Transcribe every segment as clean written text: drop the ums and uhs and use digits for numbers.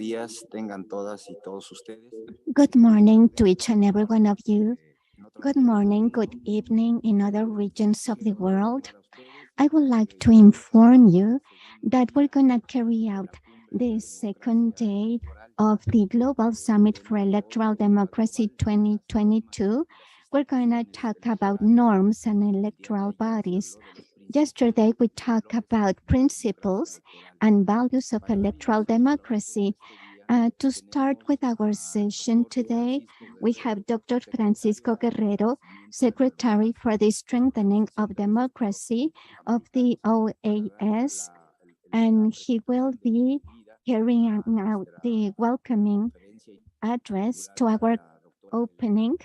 días tengan todas y todos ustedes. Good morning to each and every one of you. Good morning, good evening in other regions of the world. I would like to inform you that we're going to carry out the second day of the Global Summit for Electoral Democracy 2022. We're going to talk about norms and electoral bodies. Yesterday, we talked about principles and values of electoral democracy. To start with our session today, we have Dr. Francisco Guerrero, Secretary for the Strengthening of Democracy of the OAS, and he will be carrying out the welcoming address to our opening.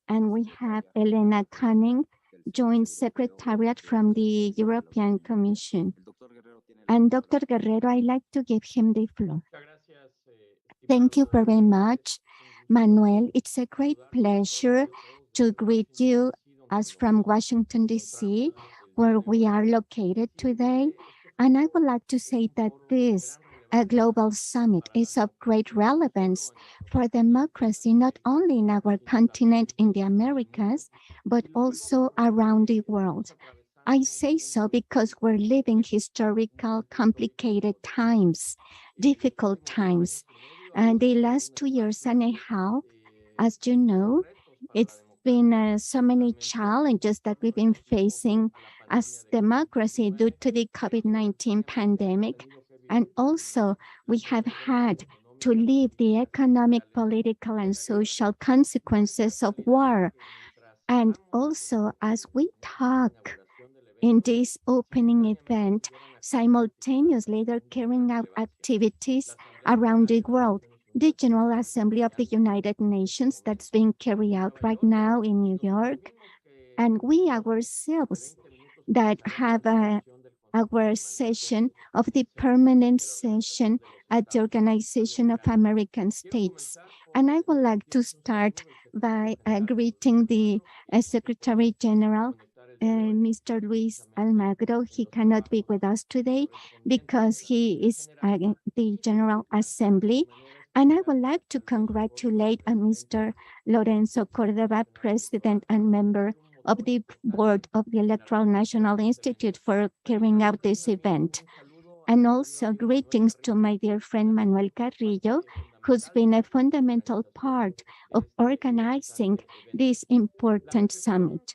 And we have Elena Canning, Joint Secretariat from the European Commission. And Dr. Guerrero, I'd like to give him the floor. Thank you very much, Manuel. It's a great pleasure to greet you as from Washington, D.C., where we are located today. And I would like to say that this global summit is of great relevance for democracy, not only in our continent, in the Americas, but also around the world. I say so because we're living historical, complicated times, difficult times. And the last 2 years and a half, as you know, it's been so many challenges that we've been facing as democracy due to the COVID-19 pandemic. And also, we have had to live the economic, political, and social consequences of war. And also, as we talk in this opening event, simultaneously they're carrying out activities around the world. The General Assembly of the United Nations that's being carried out right now in New York, and we ourselves that have our session of the permanent session at the Organization of American States. And I would like to start by greeting the Secretary General, Mr. Luis Almagro. He cannot be with us today because he is the General Assembly. And I would like to congratulate Mr. Lorenzo Cordova, President and member of the board of the Electoral National Institute, for carrying out this event. And also greetings to my dear friend Manuel Carrillo, who's been a fundamental part of organizing this important summit.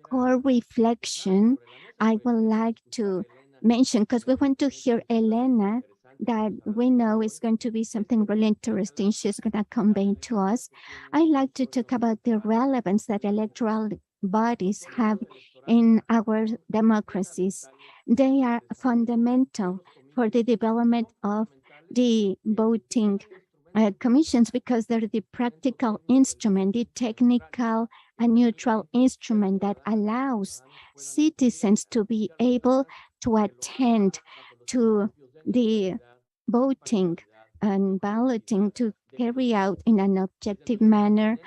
Core reflection, I would like to mention, because we want to hear Elena, that we know is going to be something really interesting she's going to convey to us. I like to talk about the relevance that electoral bodies have in our democracies. They are fundamental for the development of the voting commissions because they're the practical instrument, the technical and neutral instrument that allows citizens to be able to attend to the voting and balloting, to carry out in an objective manner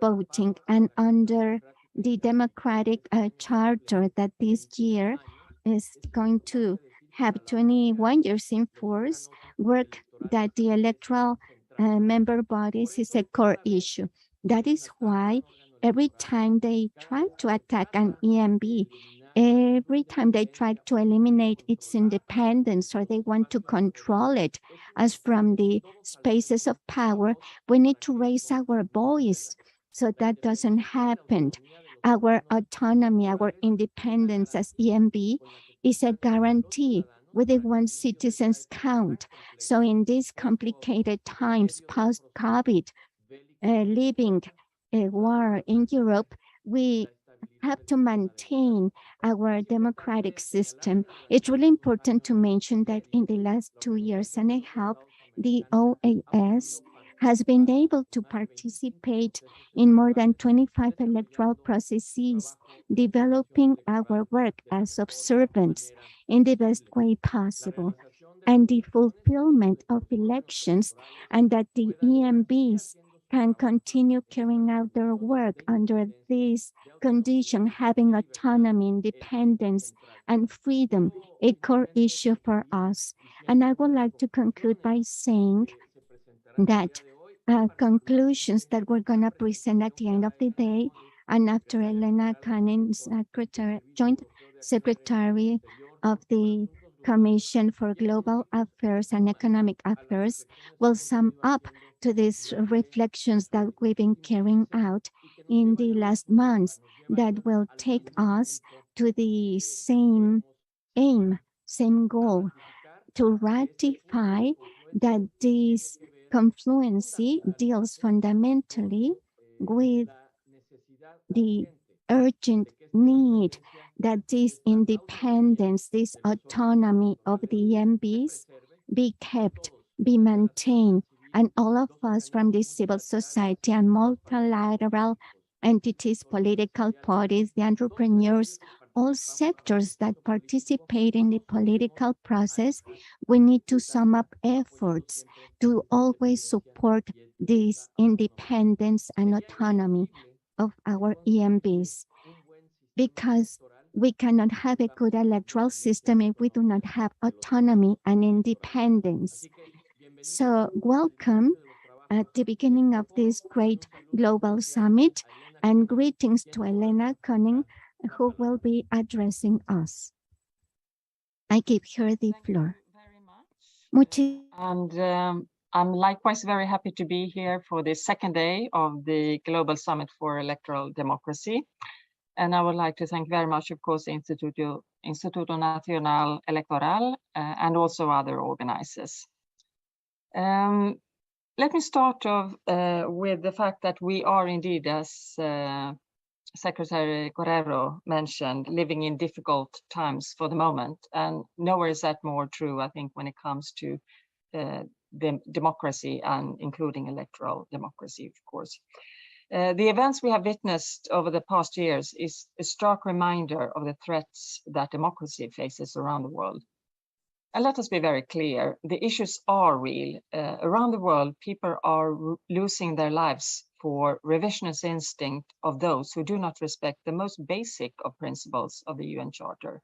voting. And under the democratic charter that this year is going to have 21 years in force, work that the electoral member bodies is a core issue. That is why every time they try to attack an EMB, every time they try to eliminate its independence or they want to control it as from the spaces of power, we need to raise our voice so that doesn't happen. Our autonomy, our independence as EMB is a guarantee with the one citizens count. So in these complicated times post-COVID, living a war in Europe, we have to maintain our democratic system. It's really important to mention that in the last 2 years and a half, the OAS has been able to participate in more than 25 electoral processes, developing our work as observants in the best way possible, and the fulfillment of elections, and that the EMBs can continue carrying out their work under these conditions, having autonomy, independence, and freedom, a core issue for us. And I would like to conclude by saying that conclusions that we're going to present at the end of the day, and after Elena Canning, joint secretary of the Commission for Global Affairs and Economic Affairs, will sum up to these reflections that we've been carrying out in the last months that will take us to the same aim, same goal, to ratify that this confluency deals fundamentally with the urgent need that this independence, this autonomy of the EMBs be kept, be maintained, and all of us from the civil society and multilateral entities, political parties, the entrepreneurs, all sectors that participate in the political process, we need to sum up efforts to always support this independence and autonomy of our EMBs, because we cannot have a good electoral system if we do not have autonomy and independence. So welcome at the beginning of this great global summit, and greetings to Elena Koenig, who will be addressing us. I give her the floor. And I'm likewise very happy to be here for the second day of the Global Summit for Electoral Democracy. And I would like to thank very much, of course, Instituto Nacional Electoral and also other organizers. Let me start off with the fact that we are indeed, as Secretary Guerrero mentioned, living in difficult times for the moment. And nowhere is that more true, I think, when it comes to the democracy and including electoral democracy, of course. The events we have witnessed over the past years is a stark reminder of the threats that democracy faces around the world. And let us be very clear, the issues are real. Around the world, people are losing their lives for revisionist instinct of those who do not respect the most basic of principles of the UN Charter.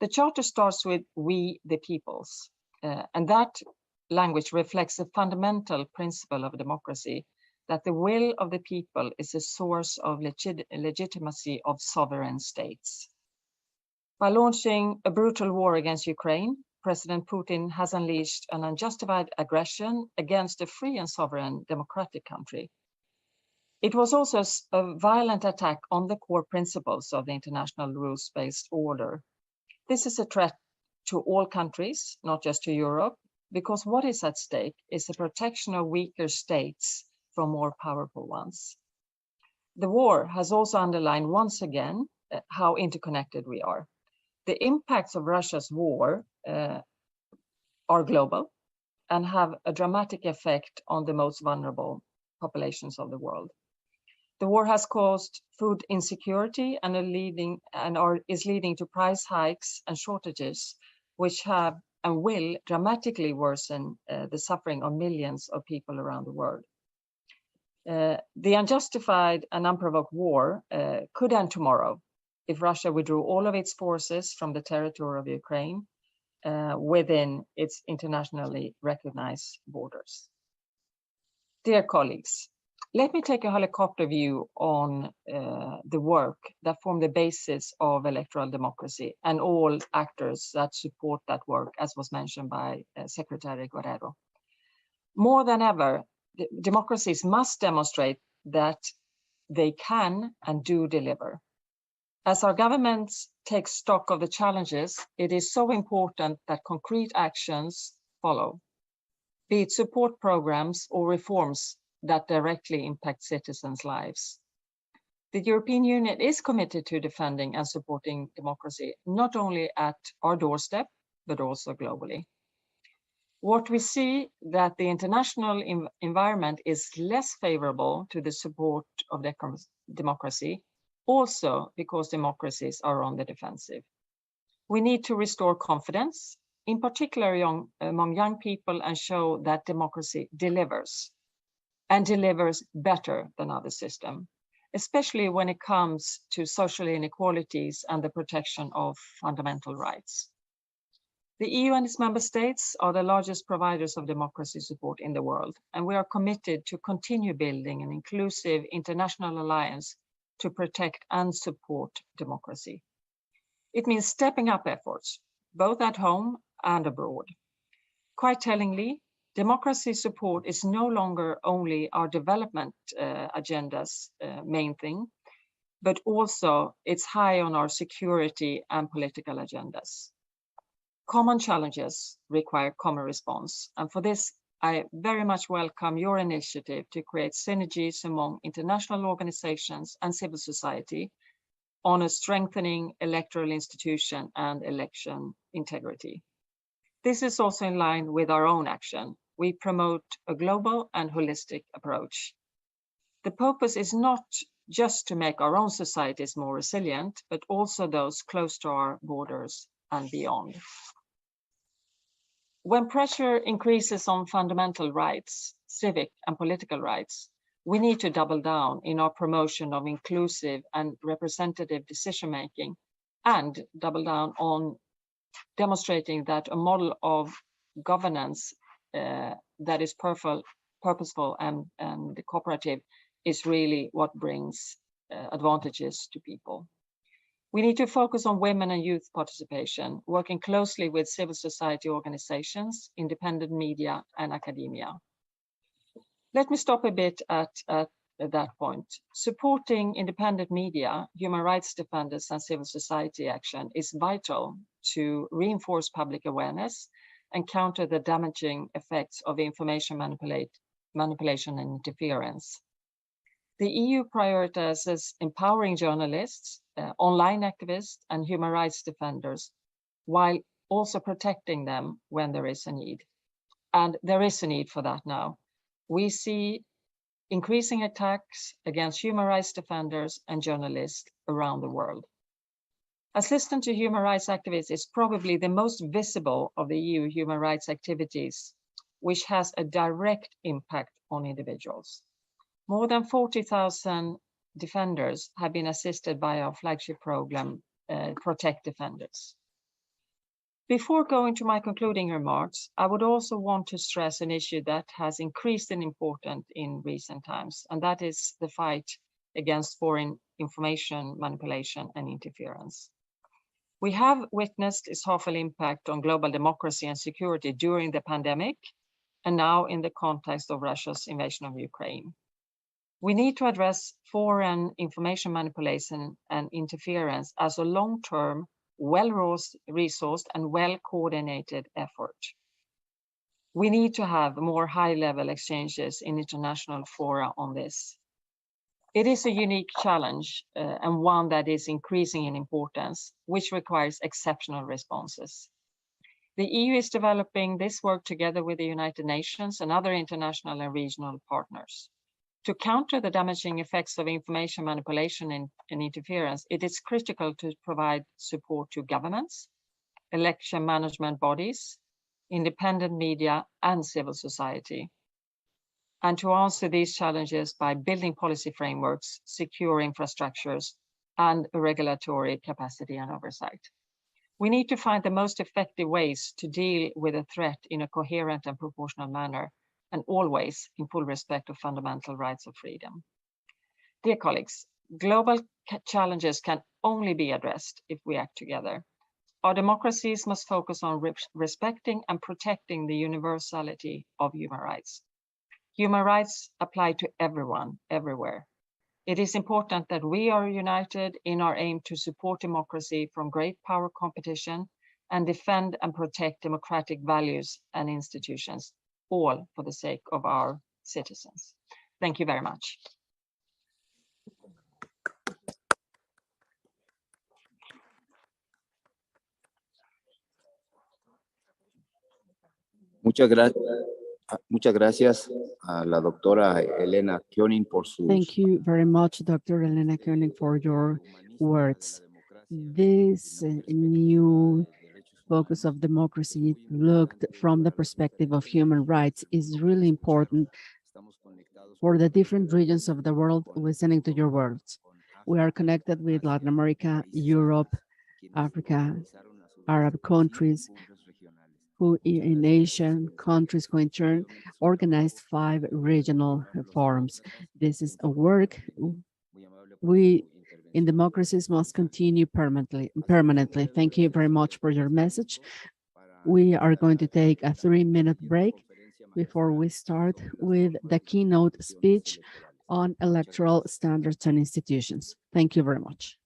The Charter starts with "we the peoples," and that language reflects a fundamental principle of democracy, that the will of the people is a source of legitimacy of sovereign states. By launching a brutal war against Ukraine, President Putin has unleashed an unjustified aggression against a free and sovereign democratic country. It was also a violent attack on the core principles of the international rules-based order. This is a threat to all countries, not just to Europe, because what is at stake is the protection of weaker states from more powerful ones. The war has also underlined once again how interconnected we are. The impacts of Russia's war are global and have a dramatic effect on the most vulnerable populations of the world. The war has caused food insecurity and is leading to price hikes and shortages, which have and will dramatically worsen the suffering of millions of people around the world. The unjustified and unprovoked war could end tomorrow if Russia withdrew all of its forces from the territory of Ukraine within its internationally recognized borders. Dear colleagues, let me take a helicopter view on the work that form the basis of electoral democracy and all actors that support that work, as was mentioned by Secretary Guerrero. More than ever, democracies must demonstrate that they can and do deliver. As our governments take stock of the challenges, it is so important that concrete actions follow, be it support programs or reforms that directly impact citizens' lives. The European Union is committed to defending and supporting democracy, not only at our doorstep, but also globally. What we see that the international environment is less favorable to the support of democracy, also because democracies are on the defensive. We need to restore confidence, in particular among young people, and show that democracy delivers. and delivers better than other systems, especially when it comes to social inequalities and the protection of fundamental rights. The EU and its member states are the largest providers of democracy support in the world, and we are committed to continue building an inclusive international alliance to protect and support democracy. It means stepping up efforts, both at home and abroad. Quite tellingly, democracy support is no longer only our development agenda's main thing, but also it's high on our security and political agendas. Common challenges require common response, and for this, I very much welcome your initiative to create synergies among international organizations and civil society on a strengthening electoral institution and election integrity. This is also in line with our own action. We promote a global and holistic approach. The purpose is not just to make our own societies more resilient, but also those close to our borders and beyond. When pressure increases on fundamental rights, civic and political rights, we need to double down in our promotion of inclusive and representative decision-making, and double down on demonstrating that a model of governance that is purposeful and cooperative is really what brings advantages to people. We need to focus on women and youth participation, working closely with civil society organizations, independent media, and academia. Let me stop a bit at that point. Supporting independent media, human rights defenders, and civil society action is vital to reinforce public awareness and counter the damaging effects of information manipulation and interference. The EU prioritizes empowering journalists, online activists, and human rights defenders, while also protecting them when there is a need. And there is a need for that now. We see increasing attacks against human rights defenders and journalists around the world. Assistance to human rights activists is probably the most visible of the EU human rights activities, which has a direct impact on individuals. More than 40,000 defenders have been assisted by our flagship program, Protect Defenders. Before going to my concluding remarks, I would also want to stress an issue that has increased in importance in recent times, and that is the fight against foreign information manipulation and interference. We have witnessed its harmful impact on global democracy and security during the pandemic, and now in the context of Russia's invasion of Ukraine. We need to address foreign information manipulation and interference as a long-term, well-resourced and well-coordinated effort. We need to have more high-level exchanges in international fora on this. It is a unique challenge and one that is increasing in importance, which requires exceptional responses. The EU is developing this work together with the United Nations and other international and regional partners. To counter the damaging effects of information manipulation and interference, it is critical to provide support to governments, election management bodies, independent media, and civil society. And to answer these challenges by building policy frameworks, secure infrastructures, and a regulatory capacity and oversight. We need to find the most effective ways to deal with a threat in a coherent and proportional manner, and always in full respect of fundamental rights of freedom. Dear colleagues, global challenges can only be addressed if we act together. Our democracies must focus on respecting and protecting the universality of human rights. Human rights apply to everyone, everywhere. It is important that we are united in our aim to support democracy from great power competition and defend and protect democratic values and institutions, all for the sake of our citizens. Thank you very much. Muchas gracias a la doctora Elena Koenig por sus. Thank you very much, Dr. Elena Koenig, for your words. This new focus of democracy looked from the perspective of human rights is really important. for the different regions of the world listening to your words. We are connected with Latin America, Europe, Africa, Arab countries, who in Asian countries who in turn organized 5 regional forums. This is a work we in democracies must continue permanently. Thank you very much for your message. We are going to take a 3-minute break before we start with the keynote speech on electoral standards and institutions. Thank you very much.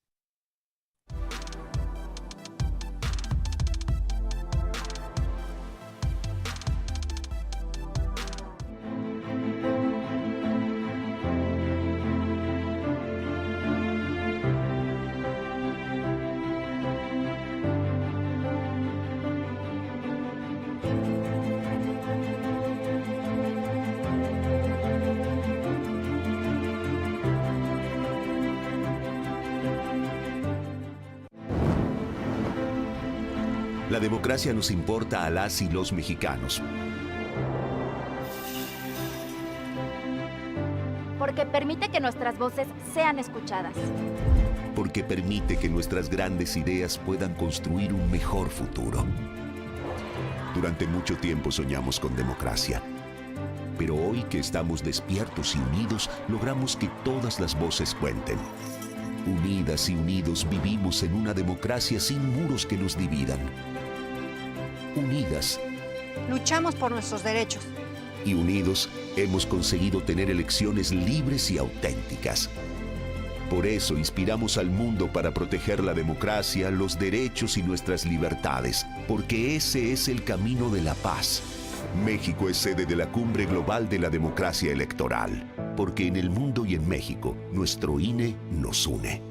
La democracia nos importa a las y los mexicanos. Porque permite que nuestras voces sean escuchadas. Porque permite que nuestras grandes ideas puedan construir un mejor futuro. Durante mucho tiempo soñamos con democracia. Pero hoy que estamos despiertos y unidos, logramos que todas las voces cuenten. Unidas y unidos vivimos en una democracia sin muros que nos dividan. Unidas. Luchamos por nuestros derechos. Y unidos hemos conseguido tener elecciones libres y auténticas. Por eso inspiramos al mundo para proteger la democracia, los derechos y nuestras libertades, porque ese es el camino de la paz. México es sede de la Cumbre Global de la Democracia Electoral, porque en el mundo y en México, nuestro INE nos une.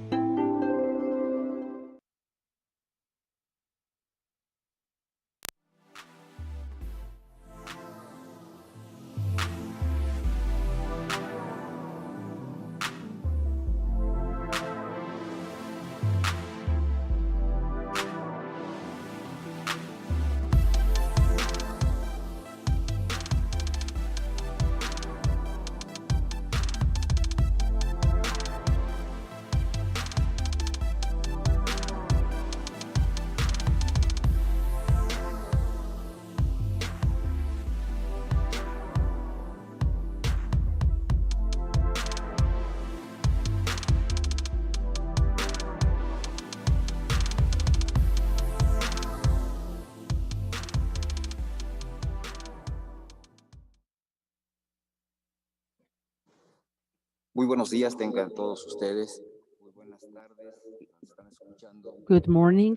Muy buenos días tengan todos ustedes. Muy buenas tardes. Están escuchando. Good morning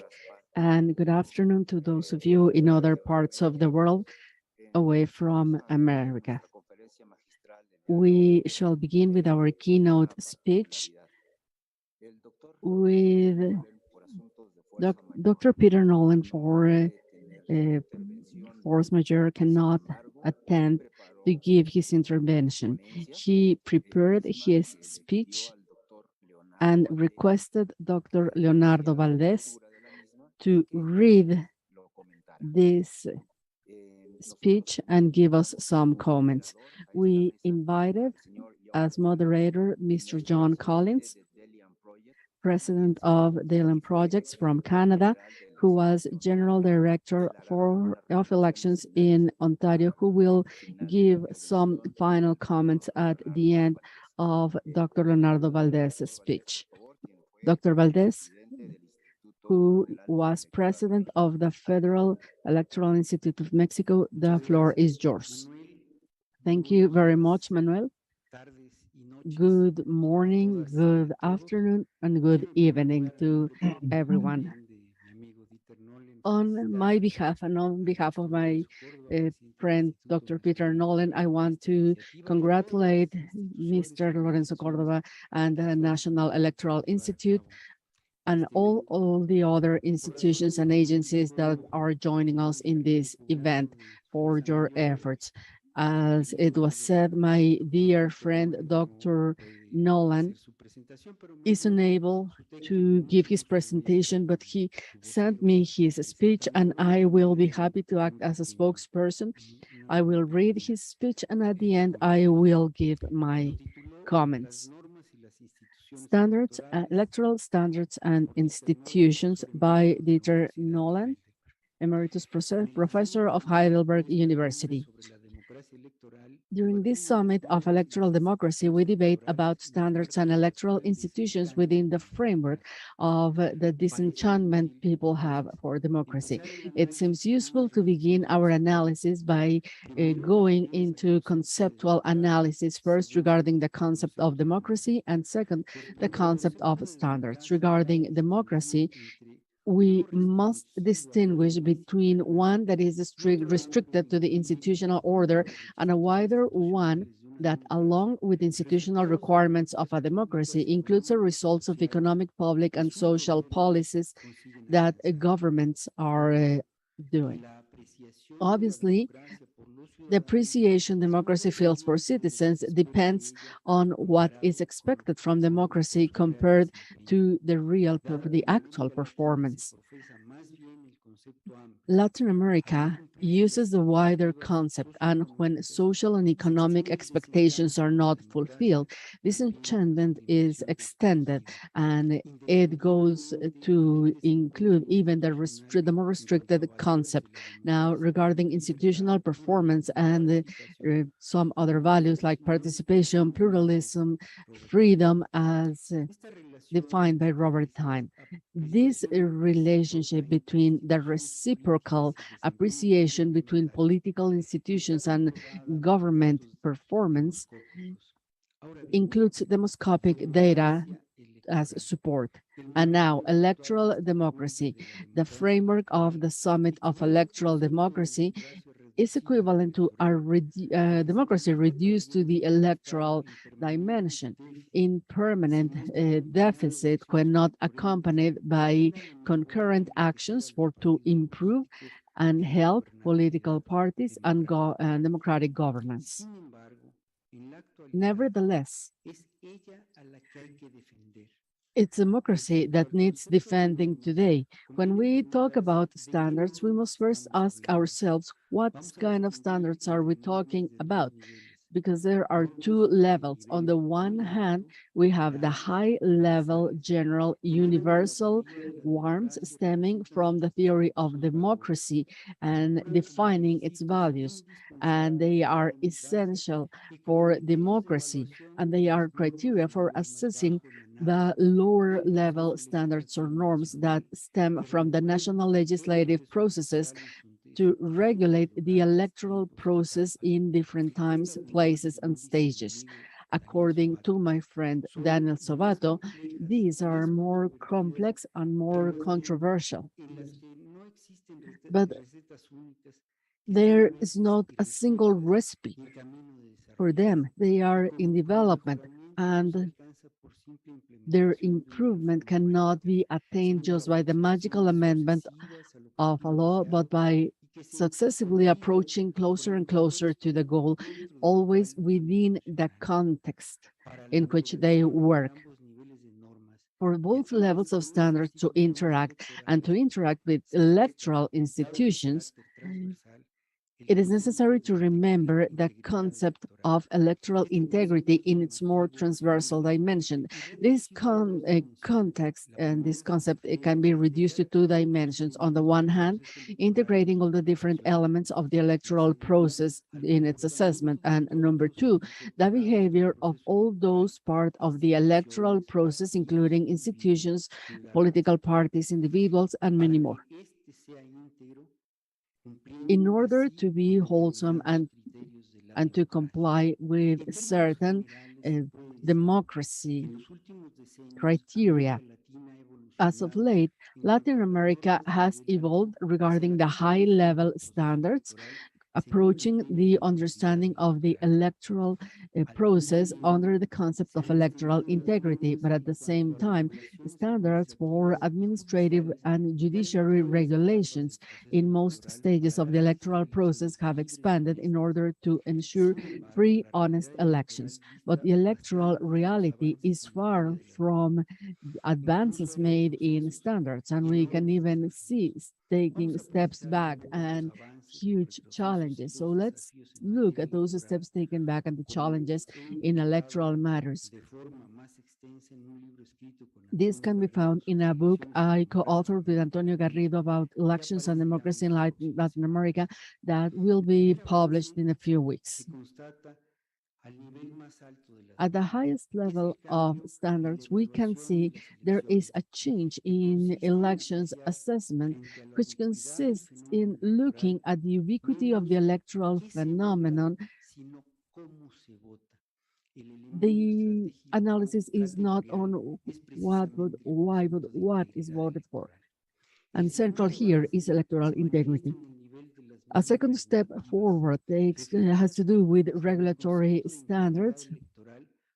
and good afternoon to those of you in other parts of the world away from America. We shall begin with our keynote speech with Dr. Peter Nolan force majeure cannot attend to give his intervention. He prepared his speech and requested Dr. Leonardo Valdez to read this speech and give us some comments. We invited as moderator Mr. John Collins, president of Delian Projects from Canada, who was General Director of Elections in Ontario, who will give some final comments at the end of Dr. Leonardo Valdez's speech. Dr. Valdez, who was president of the Federal Electoral Institute of Mexico, the floor is yours. Thank you very much, Manuel. Good morning, good afternoon, and good evening to everyone. On my behalf and on behalf of my friend, Dr. Peter Nolan, I want to congratulate Mr. Lorenzo Cordova and the National Electoral Institute and all the other institutions and agencies that are joining us in this event for your efforts. As it was said, my dear friend, Dr. Nolan, is unable to give his presentation, but he sent me his speech, and I will be happy to act as a spokesperson I will read his speech, and at the end, I will give my comments. Standards, Electoral Standards and Institutions by Dieter Nolan, Emeritus Professor of Heidelberg University. During this summit of electoral democracy, we debate about standards and electoral institutions within the framework of the disenchantment people have for democracy. It seems useful to begin our analysis by going into conceptual analysis, first regarding the concept of democracy, and second, the concept of standards. Regarding democracy, we must distinguish between one that is restricted to the institutional order and a wider one that, along with institutional requirements of a democracy, includes the results of economic, public, and social policies that governments are doing. Obviously, the appreciation democracy feels for citizens depends on what is expected from democracy compared to the actual performance. Latin America uses the wider concept, and when social and economic expectations are not fulfilled, disenchantment is extended, and it goes to include even the more restricted concept. Now, regarding institutional performance and some other values like participation, pluralism, freedom, as defined by Robert Time. This relationship between the reciprocal appreciation between political institutions and government performance includes demoscopic data as support. And now, electoral democracy. The framework of the Summit of Electoral Democracy is equivalent to a democracy reduced to the electoral dimension in permanent deficit when not accompanied by concurrent actions to improve and help political parties and democratic governance. Nevertheless, it's democracy that needs defending today. When we talk about standards, we must first ask ourselves, what kind of standards are we talking about? Because there are two levels. On the one hand, we have the high-level, general, universal norms stemming from the theory of democracy and defining its values. And they are essential for democracy, and they are criteria for assessing the lower-level standards or norms that stem from the national legislative processes to regulate the electoral process in different times, places, and stages. According to my friend Daniel Sobato, these are more complex and more controversial. But there is not a single recipe for them. They are in development, and their improvement cannot be attained just by the magical amendment of a law, but by successively approaching closer and closer to the goal, always within the context in which they work. For both levels of standards to interact and to interact with electoral institutions, it is necessary to remember the concept of electoral integrity in its more transversal dimension. This context and this concept, it can be reduced to two dimensions. On the one hand, integrating all the different elements of the electoral process in its assessment. And number two, the behavior of all those part of the electoral process, including institutions, political parties, individuals, and many more. In order to be wholesome and to comply with certain democracy criteria. As of late, Latin America has evolved regarding the high-level standards, approaching the understanding of the electoral process under the concept of electoral integrity, but at the same time, standards for administrative and judiciary regulations in most stages of the electoral process have expanded in order to ensure free, honest elections. But the electoral reality is far from advances made in standards, and we can even see taking steps back. And huge challenges. So let's look at those steps taken back and the challenges in electoral matters. This can be found in a book I co-authored with Antonio Garrido about elections and democracy in Latin America that will be published in a few weeks. At the highest level of standards, we can see there is a change in elections assessment, which consists in looking at the ubiquity of the electoral phenomenon. The analysis is not on what, but why, but what is voted for. And central here is electoral integrity. A second step forward has to do with regulatory standards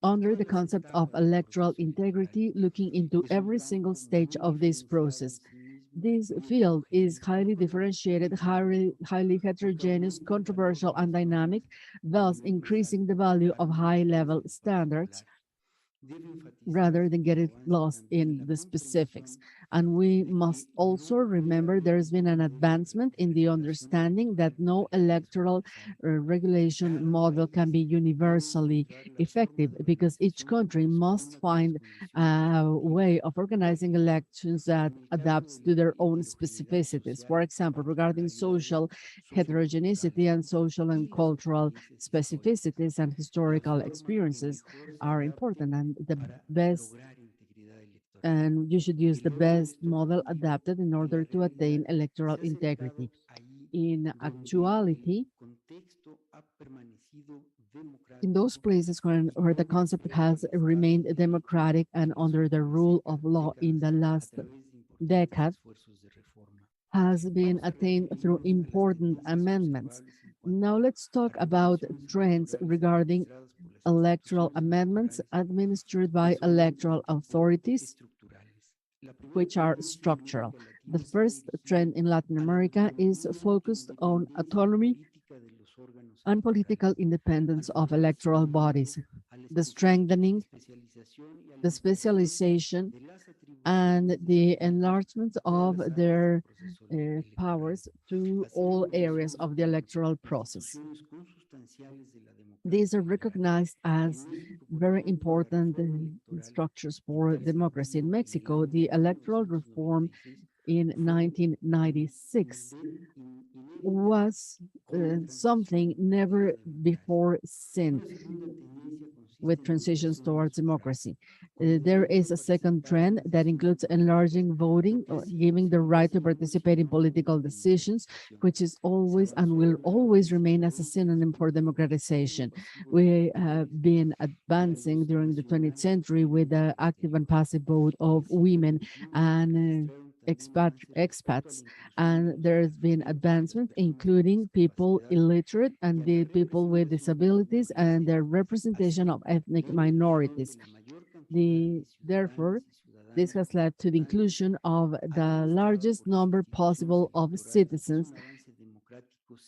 under the concept of electoral integrity, looking into every single stage of this process. This field is highly differentiated, highly heterogeneous, controversial, and dynamic, thus increasing the value of high-level standards rather than get it lost in the specifics. And we must also remember there's been an advancement in the understanding that no electoral regulation model can be universally effective because each country must find a way of organizing elections that adapts to their own specificities. For example, regarding social heterogeneity and social and cultural specificities and historical experiences are important, and the best and you should use the best model adapted in order to attain electoral integrity. In actuality, in those places where the concept has remained democratic and under the rule of law in the last decade, has been attained through important amendments. Now let's talk about trends regarding electoral amendments administered by electoral authorities, which are structural. The first trend in Latin America is focused on autonomy and political independence of electoral bodies, the strengthening, the specialization, and the enlargement of their powers to all areas of the electoral process. These are recognized as very important structures for democracy. In Mexico, the electoral reform in 1996 was something never before seen with transitions towards democracy. There is a second trend that includes enlarging voting, or giving the right to participate in political decisions, which is always and will always remain as a synonym for democratization. We have been advancing during the 20th century with the active and passive vote of women and expats, and there's been advancement, including people illiterate and the people with disabilities and the representation of ethnic minorities. Therefore, this has led to the inclusion of the largest number possible of citizens,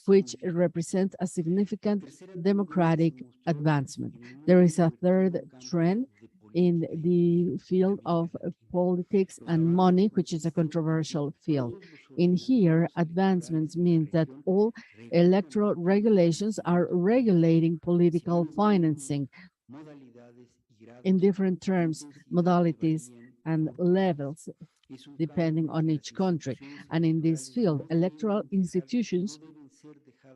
which represents a significant democratic advancement. There is a third trend in the field of politics and money, which is a controversial field. In here, advancements means that all electoral regulations are regulating political financing in different terms, modalities, and levels, depending on each country. And in this field, electoral institutions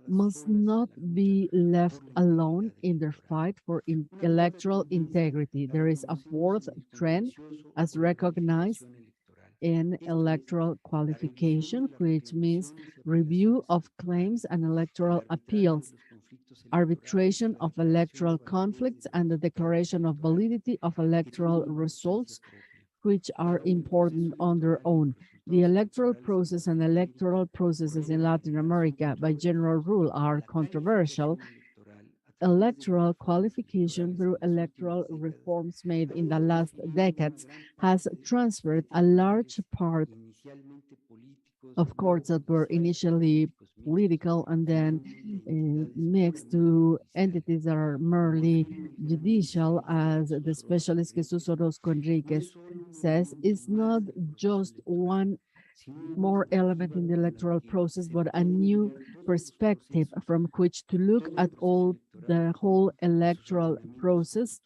must not be left alone in their fight for electoral integrity. There is a fourth trend as recognized in electoral qualification, which means review of claims and electoral appeals, arbitration of electoral conflicts, and the declaration of validity of electoral results, which are important on their own. The electoral process and electoral processes in Latin America, by general rule, are controversial. Electoral qualification through electoral reforms made in the last decades has transferred a large part of courts that were initially political and then mixed to entities that are merely judicial, as the specialist Jesus Orozco Enriquez says. It's not just one more element in the electoral process, but a new perspective from which to look at all the whole electoral process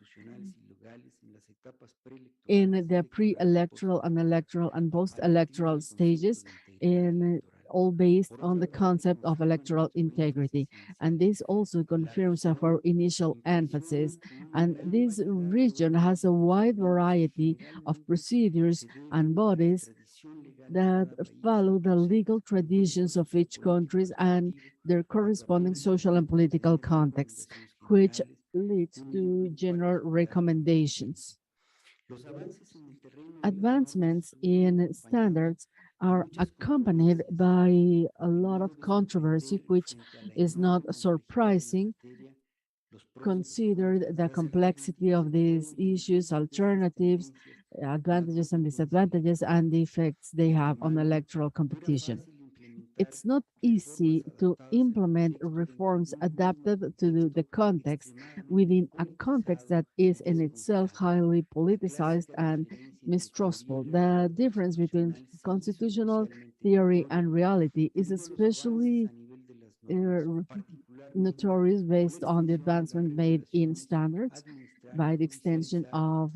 in the pre-electoral and electoral and post-electoral stages, in all based on the concept of electoral integrity. And this also confirms our initial emphasis. And this region has a wide variety of procedures and bodies that follow the legal traditions of each country and their corresponding social and political contexts, which leads to general recommendations. Advancements in standards are accompanied by a lot of controversy, which is not surprising considered the complexity of these issues, alternatives, advantages and disadvantages, and the effects they have on electoral competition. It's not easy to implement reforms adapted to the context within a context that is in itself highly politicized and mistrustful. The difference between constitutional theory and reality is especially uh, notorious based on the advancement made in standards by the extension of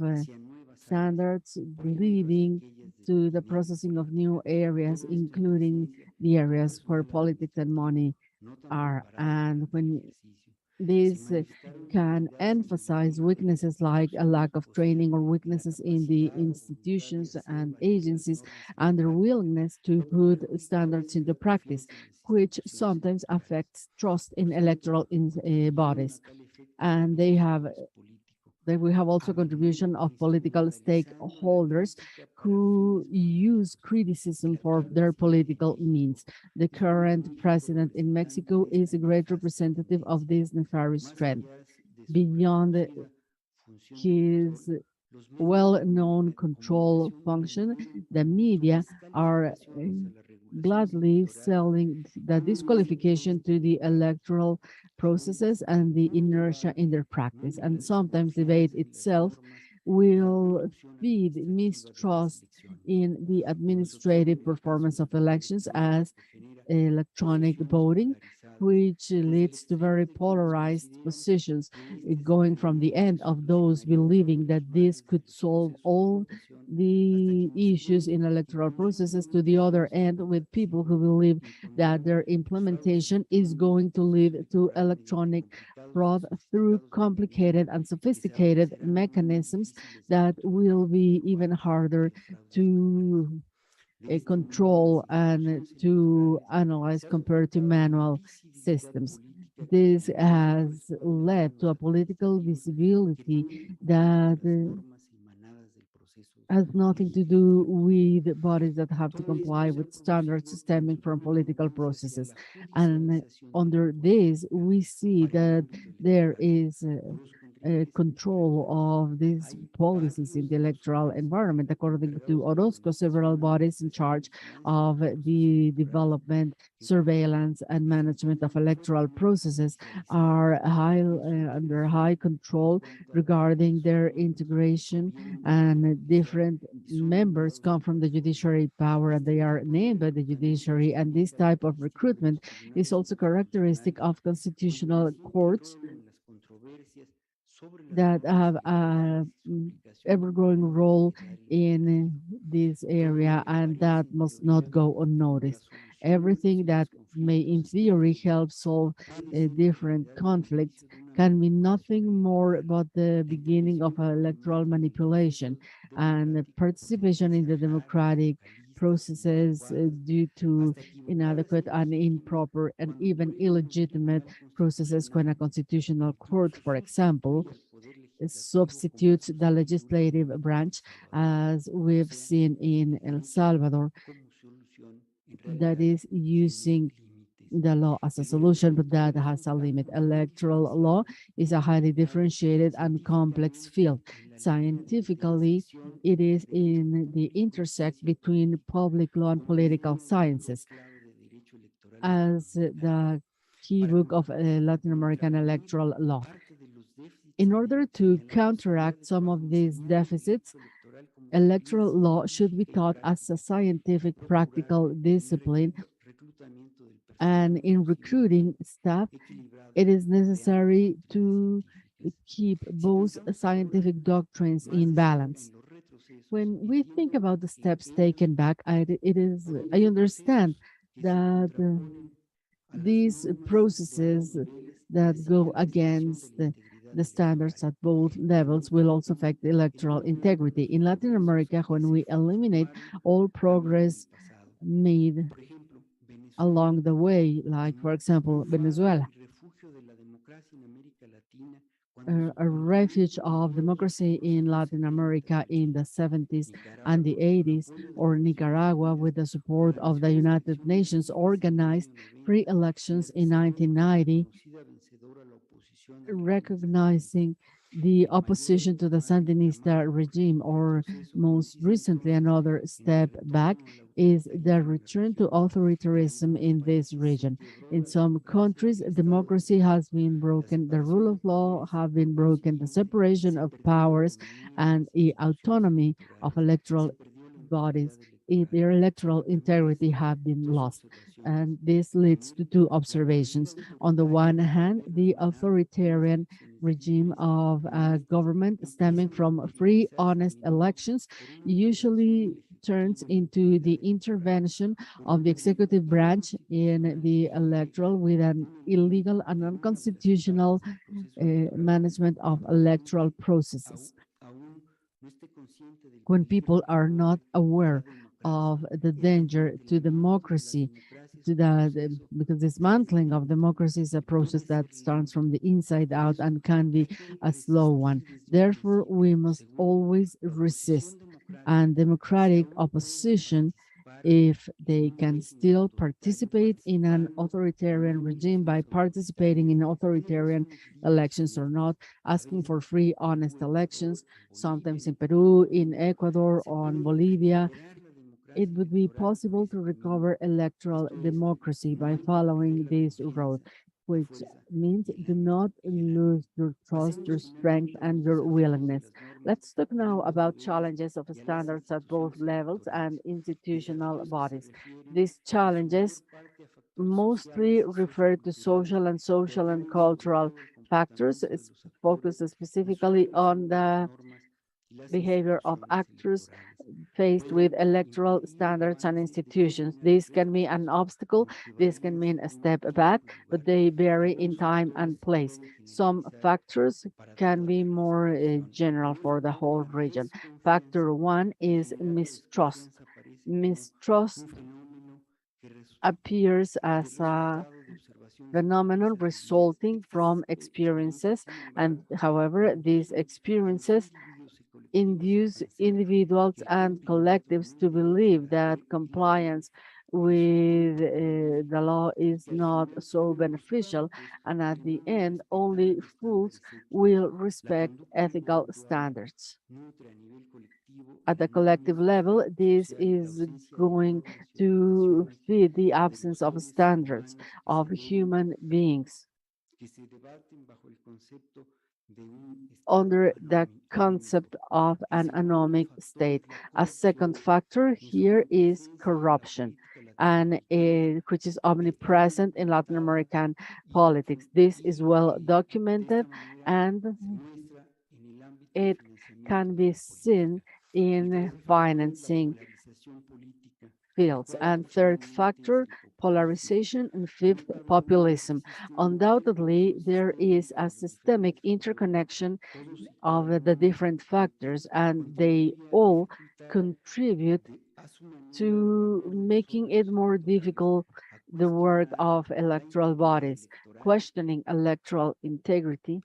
standards leading to the processing of new areas, including the areas where politics and money are. And when this can emphasize weaknesses like a lack of training or weaknesses in the institutions and agencies and their willingness to put standards into practice, which sometimes affects trust in electoral bodies. And they will have also contribution of political stakeholders who use criticism for their political means. The current president in Mexico is a great representative of this nefarious trend. Beyond his well-known control function, the media are gladly selling the disqualification to the electoral processes and the inertia in their practice. And sometimes debate itself will feed mistrust in the administrative performance of elections as electronic voting, which leads to very polarized positions, going from the end of those believing that this could solve all the issues in electoral processes to the other end with people who believe that their implementation is going to lead to electronic fraud through complicated and sophisticated mechanisms that will be even harder to control and to analyze compared to manual systems. This has led to a political visibility that has nothing to do with bodies that have to comply with standards stemming from political processes. And under this, we see that there is control of these policies in the electoral environment. According to Orozco, several bodies in charge of the development, surveillance, and management of electoral processes are under high control regarding their integration, and different members come from the judiciary power and they are named by the judiciary. And this type of recruitment is also characteristic of constitutional courts that have a ever-growing role in this area, and that must not go unnoticed. Everything that may, in theory, help solve different conflicts can be nothing more but the beginning of electoral manipulation and participation in the democratic processes due to inadequate and improper and even illegitimate processes when a constitutional court, for example, substitutes the legislative branch, as we've seen in El Salvador, that is using the law as a solution, but that has a limit. Electoral law is a highly differentiated and complex field. Scientifically, it is in the intersect between public law and political sciences. As the key book of Latin American electoral law. In order to counteract some of these deficits, Electoral law should be taught as a scientific, practical discipline, and in recruiting staff, it is necessary to keep both scientific doctrines in balance. When we think about the steps taken back, I understand that these processes that go against the standards at both levels will also affect electoral integrity. In Latin America, when we eliminate all progress made along the way, like, for example, Venezuela, a refuge of democracy in Latin America in the 70s and the 80s, or Nicaragua, with the support of the United Nations, organized free elections in 1990, recognizing the opposition to the Sandinista regime, or most recently, another step back is the return to authoritarianism in this region. In some countries, democracy has been broken, the rule of law have been broken, the separation of powers and the autonomy of electoral bodies, their electoral integrity have been lost. And this leads to two observations. On the one hand, the authoritarian regime of government stemming from free, honest elections usually turns into the intervention of the executive branch in the electoral with an illegal and unconstitutional management of electoral processes. When people are not aware of the danger to democracy, because dismantling of democracy is a process that starts from the inside out and can be a slow one. Therefore, we must always resist. And democratic opposition, if they can still participate in an authoritarian regime by participating in authoritarian elections or not, asking for free, honest elections, sometimes in Peru, in Ecuador, or in Bolivia, it would be possible to recover electoral democracy by following this road, which means do not lose your trust, your strength, and your willingness. Let's talk now about challenges of standards at both levels and institutional bodies. These challenges mostly refer to social and cultural factors. It's focused specifically on the behavior of actors faced with electoral standards and institutions. This can be an obstacle, this can mean a step back, but they vary in time and place. Some factors can be more general for the whole region. Factor one is mistrust. Mistrust appears as a phenomenon resulting from experiences, and however, these experiences induce individuals and collectives to believe that compliance with the law is not so beneficial, and at the end, only fools will respect ethical standards. At the collective level, this is going to feed the absence of standards of human beings under the concept of an anomic state. A second factor here is corruption, and which is omnipresent in Latin American politics. This is well documented, and it can be seen in financing fields. And third factor, polarization, and fifth, populism. Undoubtedly, there is a systemic interconnection of the different factors, and they all contribute to making it more difficult the work of electoral bodies. Questioning electoral integrity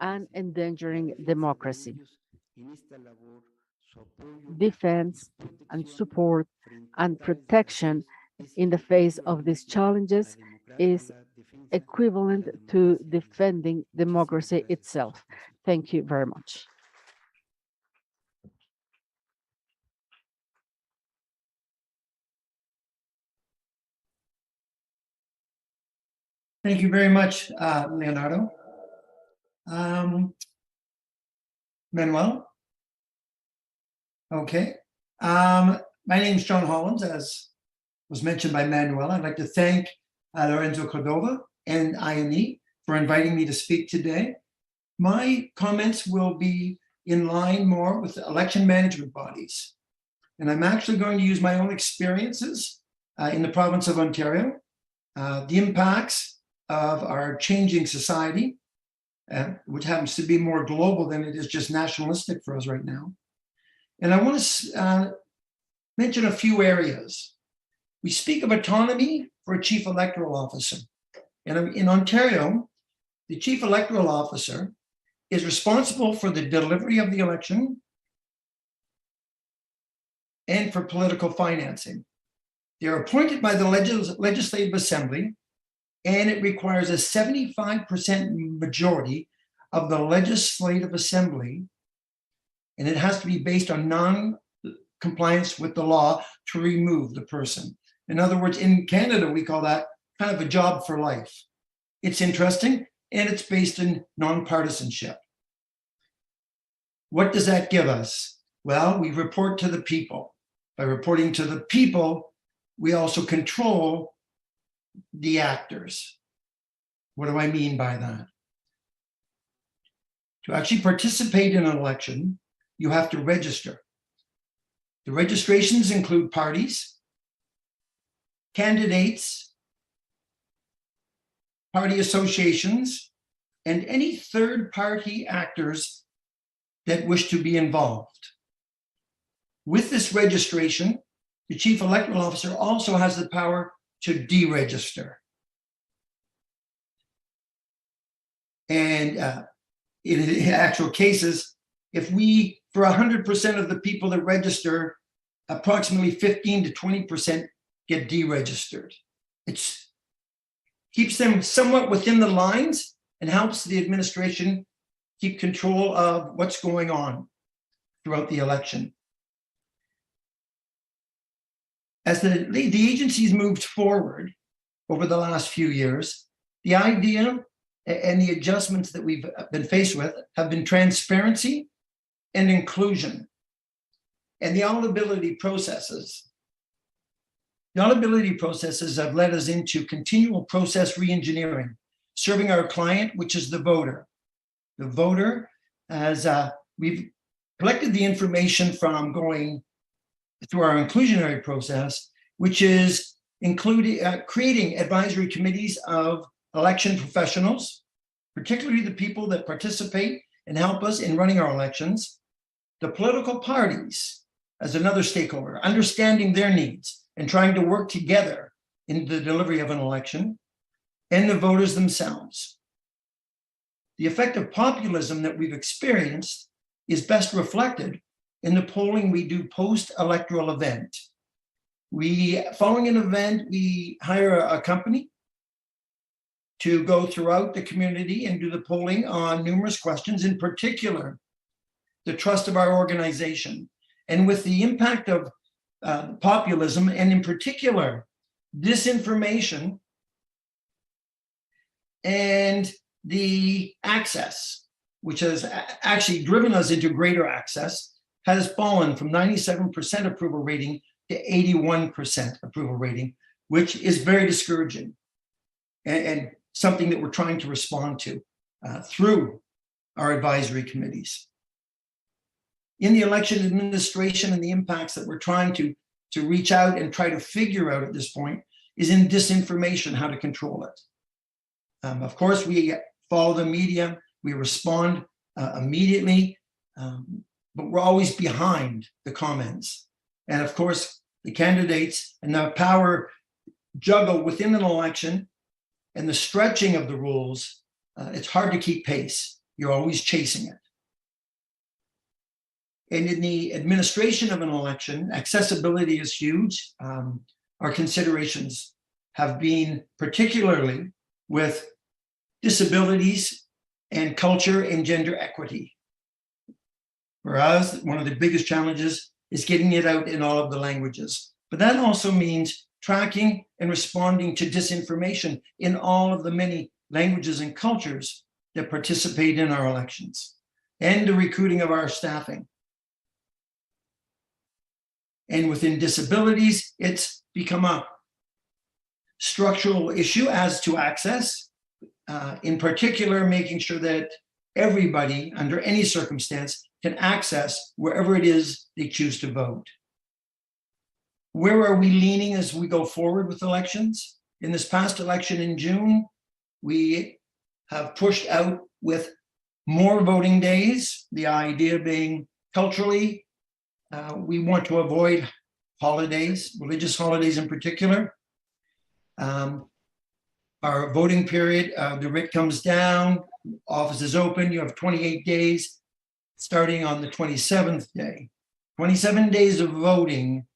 and endangering democracy. Defense and support and protection in the face of these challenges is equivalent to defending democracy itself. Thank you very much. Thank you very much, Leonardo. Manuel? Okay. My name is John Hollins, as was mentioned by Manuel. I'd like to thank Lorenzo Cordova and INE for inviting me to speak today. My comments will be in line more with election management bodies. And I'm actually going to use my own experiences in the province of Ontario, the impacts of our changing society, which happens to be more global than it is just nationalistic for us right now. And I want to mention a few areas. We speak of autonomy for a chief electoral officer. And in Ontario, the chief electoral officer is responsible for the delivery of the election and for political financing. They are appointed by the Legislative Assembly, and it requires a 75% majority of the Legislative Assembly, and it has to be based on non-compliance with the law to remove the person. In other words, in Canada, we call that kind of a job for life. It's interesting, and it's based in nonpartisanship. What does that give us? Well, we report to the people. By reporting to the people, we also control the actors. What do I mean by that? To actually participate in an election, you have to register. The registrations include parties, candidates, party associations, and any third-party actors that wish to be involved. With this registration, the chief electoral officer also has the power to deregister. And in actual cases, if we, for 100% of the people that register, approximately 15 to 20% get deregistered. It keeps them somewhat within the lines and helps the administration keep control of what's going on throughout the election. As the agencies moved forward over the last few years, the idea and the adjustments that we've been faced with have been transparency and inclusion, and the auditability processes. The auditability processes have led us into continual process re-engineering, serving our client, which is the voter. The voter, as we've collected the information from going through our inclusionary process, which is creating advisory committees of election professionals, particularly the people that participate and help us in running our elections, the political parties as another stakeholder, understanding their needs and trying to work together in the delivery of an election, and the voters themselves. The effect of populism that we've experienced is best reflected in the polling we do post-electoral event. Following an event, we hire a company to go throughout the community and do the polling on numerous questions, in particular, the trust of our organization. And with the impact of populism, and in particular, disinformation and the access, which has actually driven us into greater access, has fallen from 97% approval rating to 81% approval rating, which is very discouraging and something that we're trying to respond to through our advisory committees. In the election administration, and the impacts that we're trying to reach out and try to figure out at this point is in disinformation, how to control it. Of course, we follow the media, we respond immediately, but we're always behind the comments. And of course, the candidates and the power juggle within an election and the stretching of the rules, it's hard to keep pace. You're always chasing it. And in the administration of an election, accessibility is huge. Our considerations have been particularly with disabilities and culture and gender equity. For us, one of the biggest challenges is getting it out in all of the languages. But that also means tracking and responding to disinformation in all of the many languages and cultures that participate in our elections, and the recruiting of our staffing. And within disabilities, it's become a structural issue as to access, in particular, making sure that everybody under any circumstance can access wherever it is they choose to vote. Where are we leaning as we go forward with elections? In this past election in June, we have pushed out with more voting days, the idea being culturally, we want to avoid holidays, religious holidays in particular. Our voting period, the writ comes down, office is open, you have 28 days, starting on the 27th day. 27 days of voting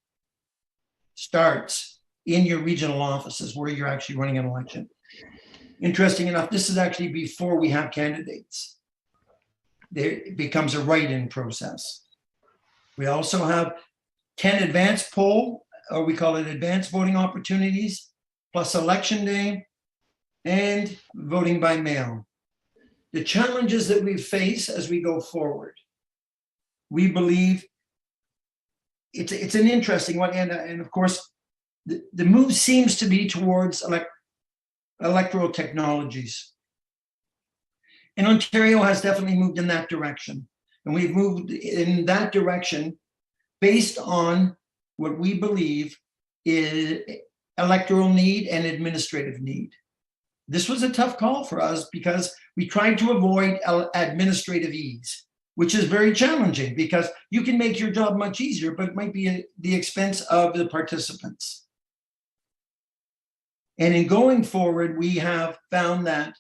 starts in your regional offices where you're actually running an election. Interesting enough, this is actually before we have candidates. It becomes a write-in process. We also have 10 advanced poll, or we call it advanced voting opportunities, plus election day and voting by mail. The challenges that we face as we go forward, we believe it's an interesting one. And of course, the move seems to be towards electoral technologies. And Ontario has definitely moved in that direction. And we've moved in that direction based on what we believe is electoral need and administrative need. This was a tough call for us because we tried to avoid administrative ease, which is very challenging because you can make your job much easier, but it might be at the expense of the participants. And in going forward, we have found that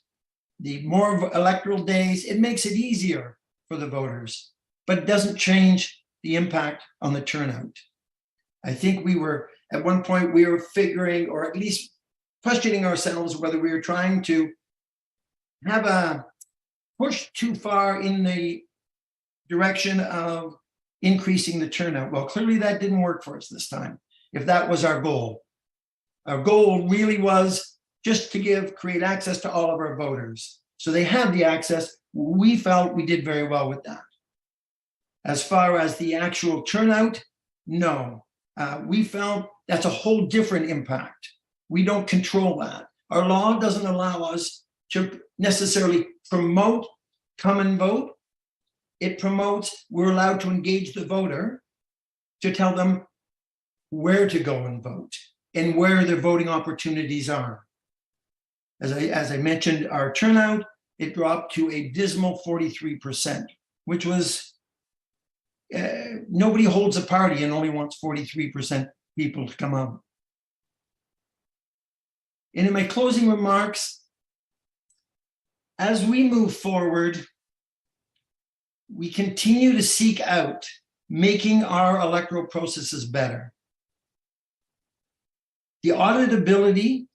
the more electoral days, it makes it easier for the voters, but it doesn't change the impact on the turnout. I think we were, at one point, we were figuring, or at least questioning ourselves whether we were trying to have a push too far in the direction of increasing the turnout. Well, clearly that didn't work for us this time, if that was our goal. Our goal really was just to create access to all of our voters. So they have the access. We felt we did very well with that. As far as the actual turnout, no. We felt that's a whole different impact. We don't control that. Our law doesn't allow us to necessarily promote come and vote. It promotes, we're allowed to engage the voter to tell them where to go and vote and where their voting opportunities are. As I mentioned, our turnout, it dropped to a dismal 43%, which was, nobody holds a party and only wants 43% people to come out. And in my closing remarks, as we move forward, we continue to seek out making our electoral processes better. The auditability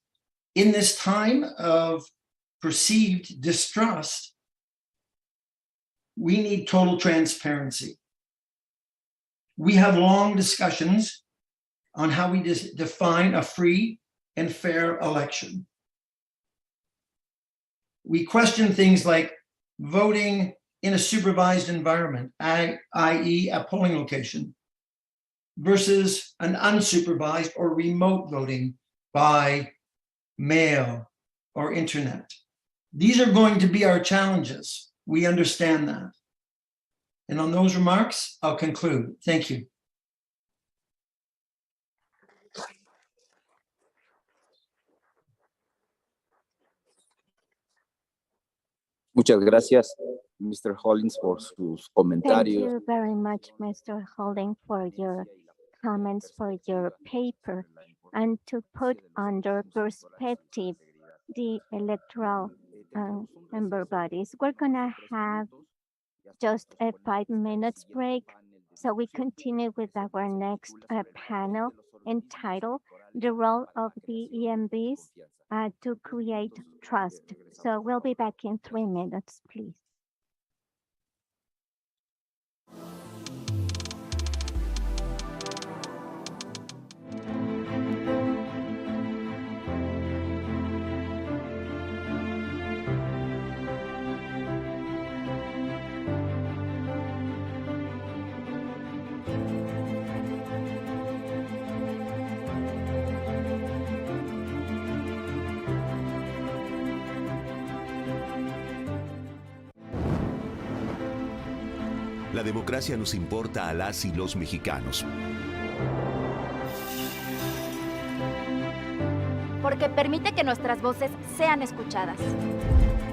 in this time of perceived distrust, we need total transparency. We have long discussions on how we define a free and fair election. We question things like voting in a supervised environment, i.e. a polling location, versus an unsupervised or remote voting by mail or internet. These are going to be our challenges. We understand that. And on those remarks, I'll conclude. Thank you. Muchas gracias, Mr. Hollins, por sus Thank comentarios. you very much, Mr. Holding, for your comments, for your paper, and to put under perspective the electoral member bodies. We're gonna have just a 5 minutes break, so we continue with our next panel entitled The Role of the EMBs to Create Trust. So we'll be back in 3 minutes, please. La democracia nos importa a las y los mexicanos. Porque permite que nuestras voces sean escuchadas.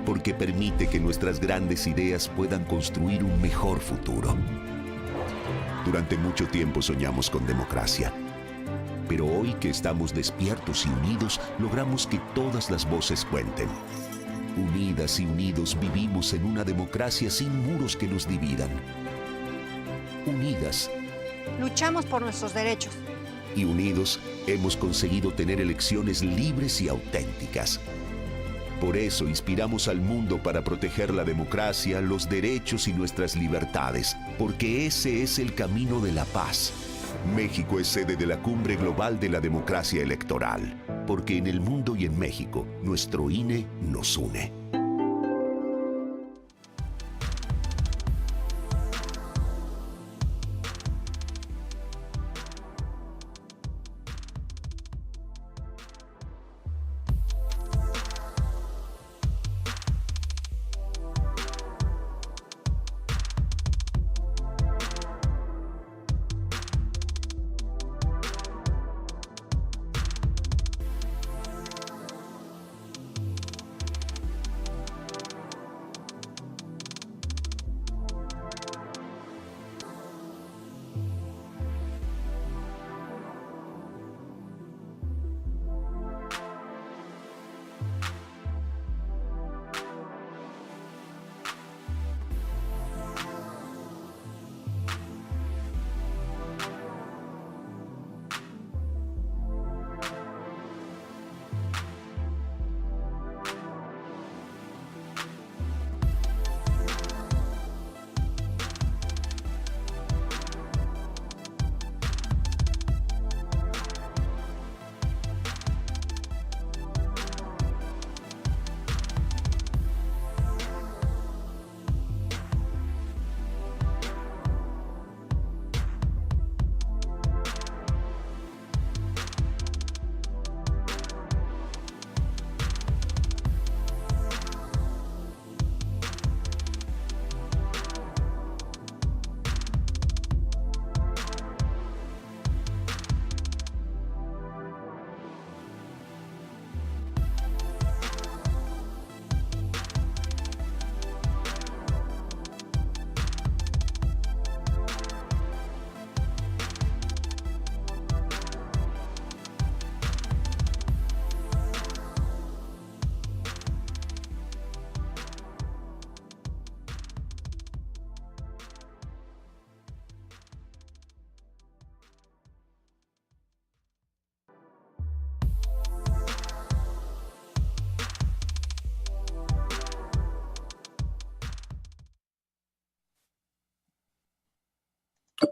Porque permite que nuestras grandes ideas puedan construir un mejor futuro. Durante mucho tiempo soñamos con democracia. Pero hoy que estamos despiertos y unidos, logramos que todas las voces cuenten. Unidas y unidos vivimos en una democracia sin muros que nos dividan. Unidas Luchamos por nuestros derechos. y unidos hemos conseguido tener elecciones libres y auténticas. Por eso inspiramos al mundo para proteger la democracia, los derechos y nuestras libertades, porque ese es el camino de la paz. México es sede de la Cumbre Global de la Democracia Electoral, porque en el mundo y en México, nuestro INE nos une.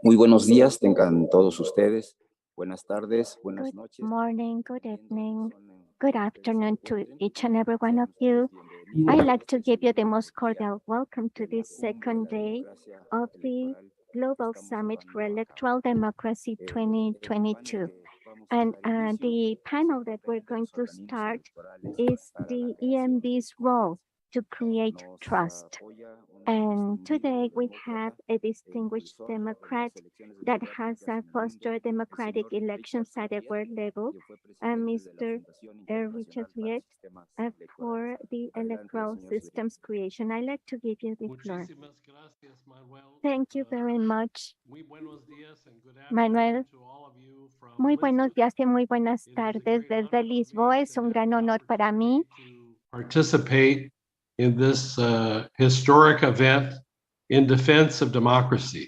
Muy buenos días, tengan todos ustedes. Buenas tardes, buenas Good noches. morning, good evening, good afternoon to each and every one of you. I'd like to give you the most cordial welcome to this second day of the Global Summit for Electoral Democracy 2022. And the panel that we're going to start is the EMB's role to create trust. And today we have a distinguished Democrat that has fostered democratic elections at a world level, Mr. Richard Riet, for the electoral systems creation. I'd like to give you the floor. Thank you very much, Manuel. Muy buenos días y muy buenas tardes desde Lisboa. Es un gran honor para mí participate in this historic event in defense of democracy.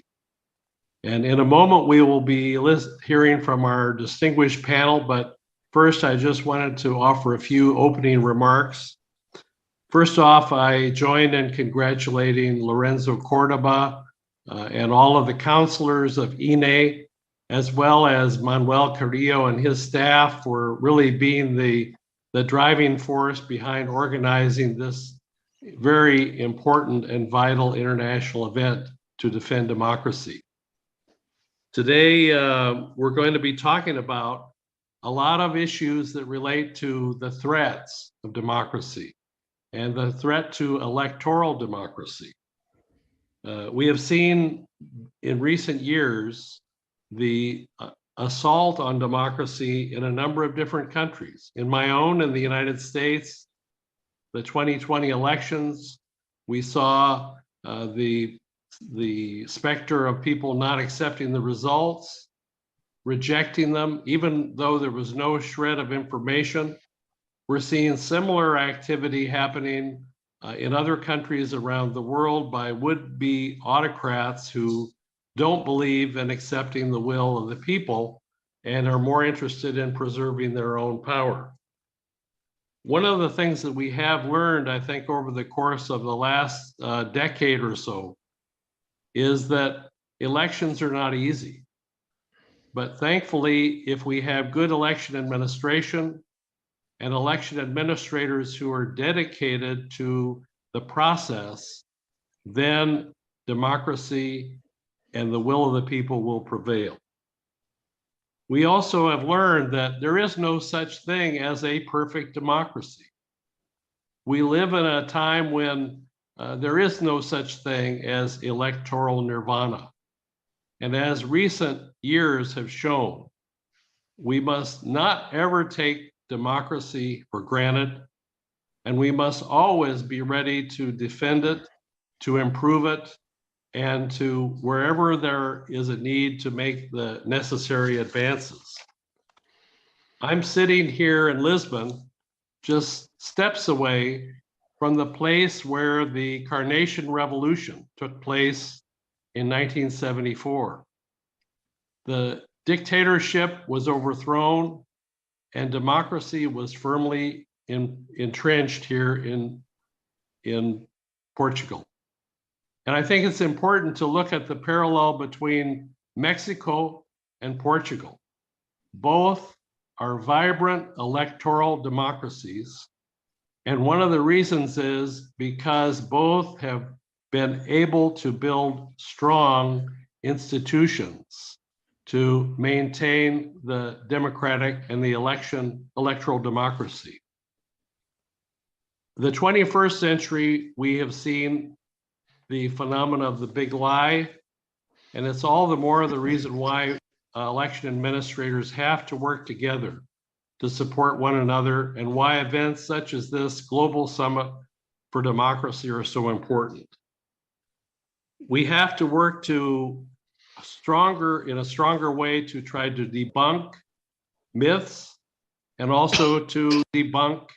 And in a moment, we will be hearing from our distinguished panel, but first, I just wanted to offer a few opening remarks. First off, I join in congratulating Lorenzo Cordoba and all of the counselors of INE, as well as Manuel Carrillo and his staff for really being the driving force behind organizing this very important and vital international event to defend democracy. Today, we're going to be talking about a lot of issues that relate to the threats of democracy and the threat to electoral democracy. We have seen in recent years the assault on democracy in a number of different countries. In my own, in the United States, the 2020 elections, we saw the specter of people not accepting the results, rejecting them, even though there was no shred of information. We're seeing similar activity happening in other countries around the world by would-be autocrats who don't believe in accepting the will of the people and are more interested in preserving their own power. One of the things that we have learned, I think, over the course of the last decade or so is that elections are not easy. But thankfully, if we have good election administration and election administrators who are dedicated to the process, then democracy and the will of the people will prevail. We also have learned that there is no such thing as a perfect democracy. We live in a time when there is no such thing as electoral nirvana. And as recent years have shown, we must not ever take democracy for granted, and we must always be ready to defend it, to improve it, and to wherever there is a need to make the necessary advances. I'm sitting here in Lisbon, just steps away from the place where the Carnation Revolution took place in 1974. The dictatorship was overthrown and democracy was firmly entrenched here in Portugal. And I think it's important to look at the parallel between Mexico and Portugal. Both are vibrant electoral democracies. And one of the reasons is because both have been able to build strong institutions to maintain the democratic and the electoral democracy. The 21st century, we have seen the phenomena of the big lie, and it's all the more the reason why election administrators have to work together to support one another, and why events such as this Global Summit for Democracy are so important. We have to work in a stronger way to try to debunk myths and also to debunk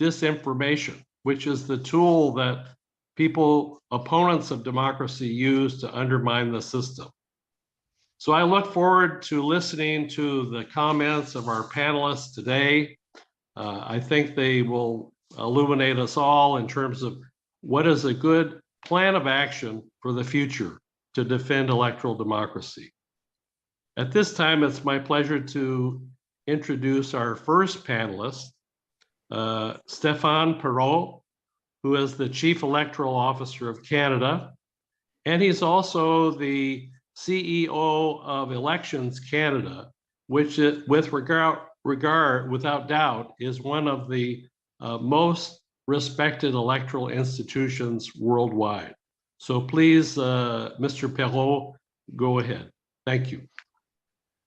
disinformation, which is the tool that opponents of democracy use to undermine the system. So I look forward to listening to the comments of our panelists today. I think they will illuminate us all in terms of what is a good plan of action for the future to defend electoral democracy. At this time, it's my pleasure to introduce our first panelist, Stéphane Perreault, who is the Chief Electoral Officer of Canada, and he's also the CEO of Elections Canada, which without doubt, is one of the most respected electoral institutions worldwide. So please, Mr. Perreault, go ahead. Thank you.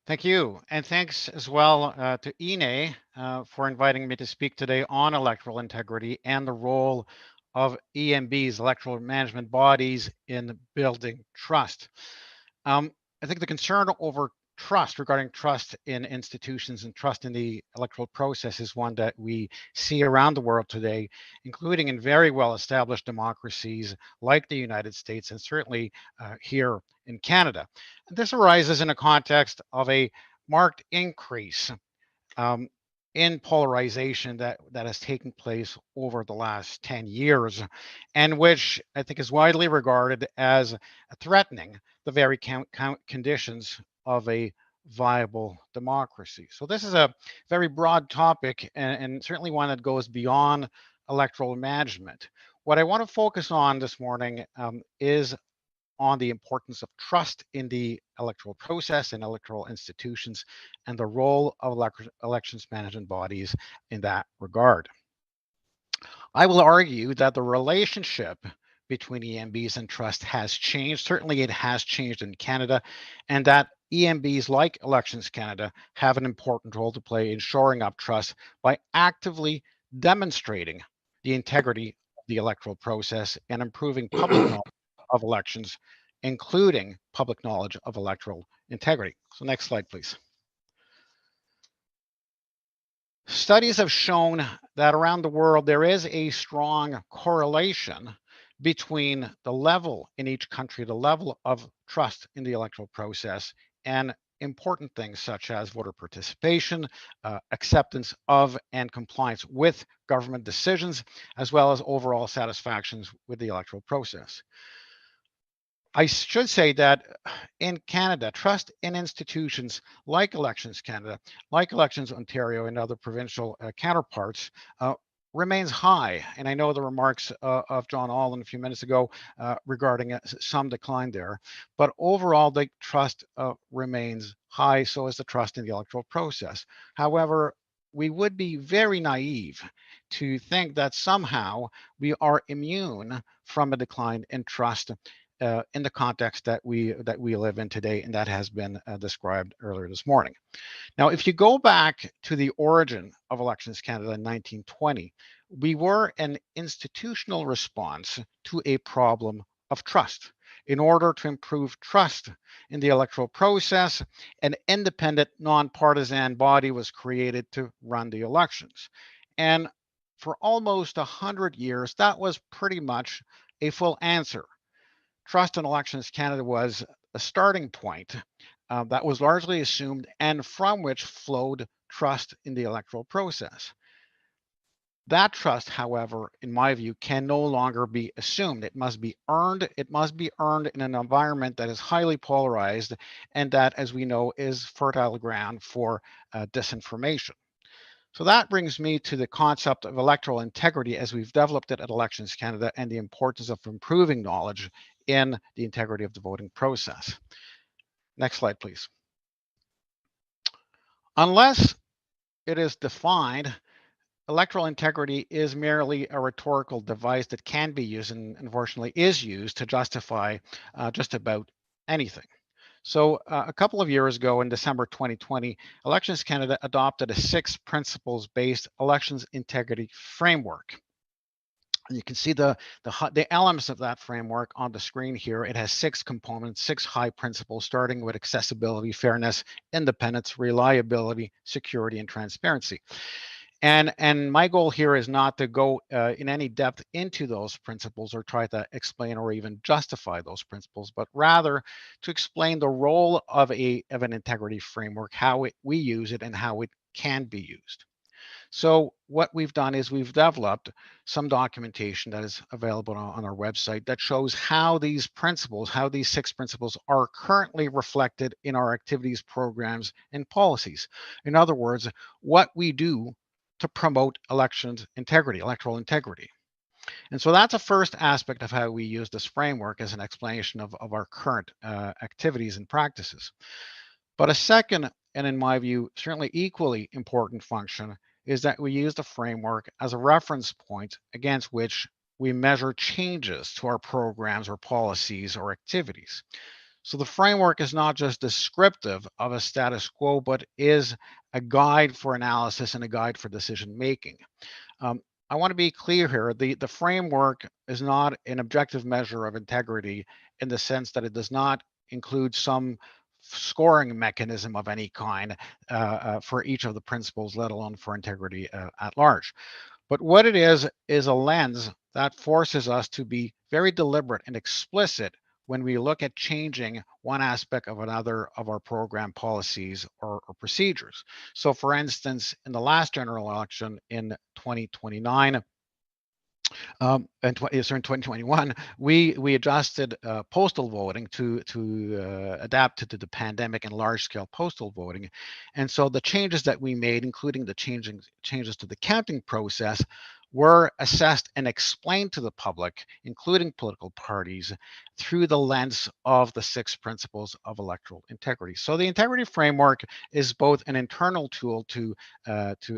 Thank you. And thanks as well to INE for inviting me to speak today on electoral integrity and the role of EMBs, electoral management bodies, in building trust. I think the concern over trust, regarding trust in institutions and trust in the electoral process, is one that we see around the world today, including in very well-established democracies like the United States and certainly here in Canada. And this arises in a context of a marked increase in polarization that has taken place over the last 10 years, and which I think is widely regarded as threatening the very conditions of a viable democracy. So this is a very broad topic, and certainly one that goes beyond electoral management. What I want to focus on this morning is on the importance of trust in the electoral process and electoral institutions, and the role of elections management bodies in that regard. I will argue that the relationship between EMBs and trust has changed. Certainly it has changed in Canada, and that EMBs like Elections Canada have an important role to play in shoring up trust by actively demonstrating the integrity of the electoral process and improving public knowledge of elections, including public knowledge of electoral integrity. So next slide, please. Studies have shown that around the world, there is a strong correlation between the level in each country, the level of trust in the electoral process, and important things such as voter participation, acceptance of and compliance with government decisions, as well as overall satisfactions with the electoral process. I should say that in Canada, trust in institutions like Elections Canada, like Elections Ontario and other provincial counterparts remains high. And I know the remarks of John Allen a few minutes ago regarding some decline there. But overall, the trust remains high, so is the trust in the electoral process. However, we would be very naive to think that somehow we are immune from a decline in trust in the context that we live in today, and that has been described earlier this morning. Now, if you go back to the origin of Elections Canada in 1920, we were an institutional response to a problem of trust. In order to improve trust in the electoral process, an independent, nonpartisan body was created to run the elections. And for almost 100 years, that was pretty much a full answer. Trust in Elections Canada was a starting point that was largely assumed and from which flowed trust in the electoral process. That trust, however, in my view, can no longer be assumed. It must be earned. It must be earned in an environment that is highly polarized and that, as we know, is fertile ground for disinformation. So that brings me to the concept of electoral integrity as we've developed it at Elections Canada and the importance of improving knowledge in the integrity of the voting process. Next slide, please. Unless it is defined, electoral integrity is merely a rhetorical device that can be used and unfortunately is used to justify just about anything. So a couple of years ago in December 2020, Elections Canada adopted a 6 principles-based elections integrity framework. And you can see the elements of that framework on the screen here. It has 6 components, 6 high principles, starting with accessibility, fairness, independence, reliability, security, and transparency. And my goal here is not to go in any depth into those principles or try to explain or even justify those principles, but rather to explain the role of an integrity framework, how we use it and how it can be used. So what we've done is we've developed some documentation that is available on our website that shows how these principles, how these 6 principles are currently reflected in our activities, programs, and policies. In other words, what we do to promote elections integrity, electoral integrity. And so that's a first aspect of how we use this framework as an explanation of our current activities and practices. But a second, and in my view, certainly equally important function is that we use the framework as a reference point against which we measure changes to our programs or policies or activities. So the framework is not just descriptive of a status quo, but is a guide for analysis and a guide for decision making. I want to be clear here. The framework is not an objective measure of integrity in the sense that it does not include some scoring mechanism of any kind for each of the principles, let alone for integrity at large. But what it is a lens that forces us to be very deliberate and explicit when we look at changing one aspect of another of our program policies or procedures. So for instance, in the last general election in 2029, and in 2021, we adjusted postal voting to adapt to the pandemic and large-scale postal voting, and so the changes that we made, including the changes to the counting process, were assessed and explained to the public, including political parties, through the lens of the 6 principles of electoral integrity. So the integrity framework is both an internal tool to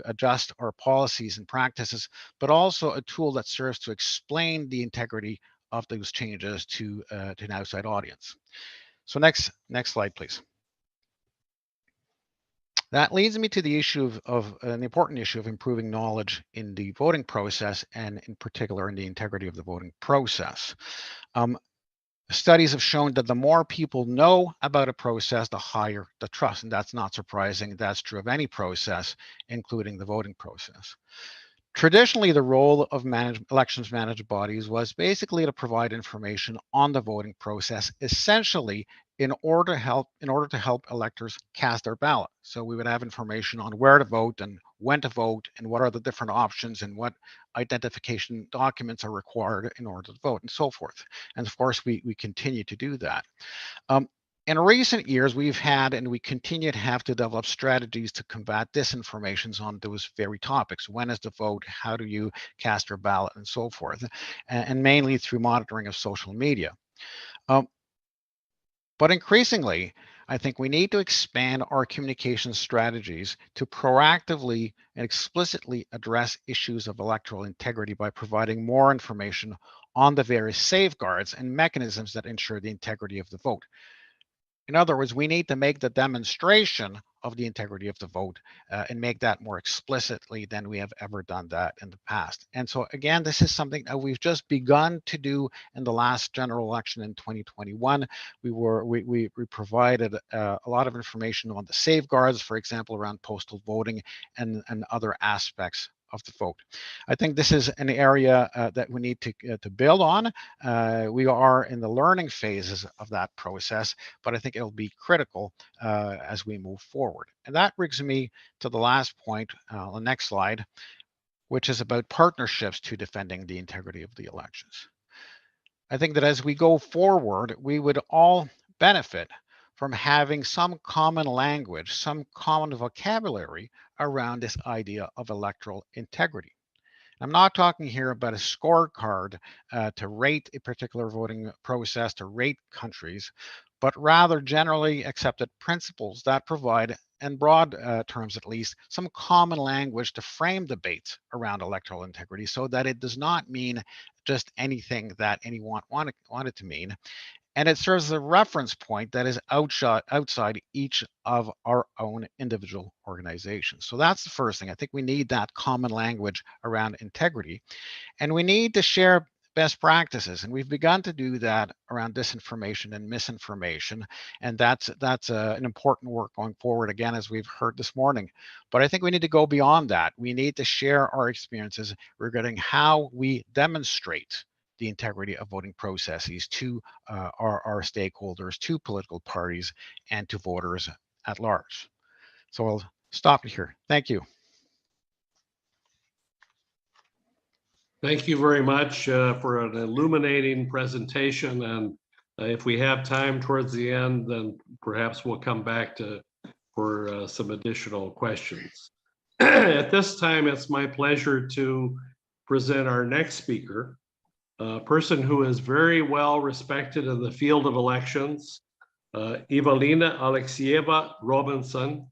adjust our policies and practices, but also a tool that serves to explain the integrity of those changes to an outside audience. So next slide, please. That leads me to the issue of an important issue of improving knowledge in the voting process, and in particular in the integrity of the voting process. Studies have shown that the more people know about a process, the higher the trust. And that's not surprising. That's true of any process, including the voting process. Traditionally, the role of elections managed bodies was basically to provide information on the voting process, essentially in order to help electors cast their ballot. So we would have information on where to vote and when to vote and what are the different options and what identification documents are required in order to vote and so forth. And of course, we continue to do that. In recent years, we've had and we continue to have to develop strategies to combat disinformation on those very topics. When is the vote? How do you cast your ballot? And so forth, and mainly through monitoring of social media. But increasingly, I think we need to expand our communication strategies to proactively and explicitly address issues of electoral integrity by providing more information on the various safeguards and mechanisms that ensure the integrity of the vote. In other words, we need to make the demonstration of the integrity of the vote and make that more explicitly than we have ever done that in the past. And so again, this is something that we've just begun to do in the last general election in 2021. We provided a lot of information on the safeguards, for example, around postal voting and other aspects of the vote. I think this is an area that we need to build on. We are in the learning phases of that process, but I think it'll be critical as we move forward. And that brings me to the last point, the next slide, which is about partnerships to defending the integrity of the elections. I think that as we go forward, we would all benefit from having some common language, some common vocabulary around this idea of electoral integrity. I'm not talking here about a scorecard to rate a particular voting process, to rate countries, but rather generally accepted principles that provide, in broad terms at least, some common language to frame debates around electoral integrity so that it does not mean just anything that anyone wanted to mean. And it serves as a reference point that is outside each of our own individual organizations. So that's the first thing. I think we need that common language around integrity. And we need to share best practices. And we've begun to do that around disinformation and misinformation. And that's an important work going forward, again, as we've heard this morning. But I think we need to go beyond that. We need to share our experiences regarding how we demonstrate the integrity of voting processes to our stakeholders, to political parties, and to voters at large. So I'll stop here. Thank you. Thank you very much for an illuminating presentation. And if we have time towards the end, then perhaps we'll come back for some additional questions. At this time, it's my pleasure to present our next speaker, a person who is very well respected in the field of elections, Evelina Alexieva Robinson.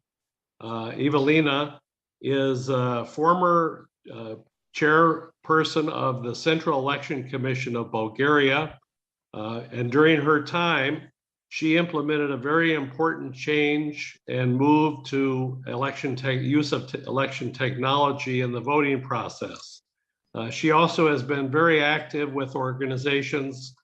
Evelina is a former chairperson of the Central Election Commission of Bulgaria. And during her time, she implemented a very important change and moved to use of election technology in the voting process. She also has been very active with organizations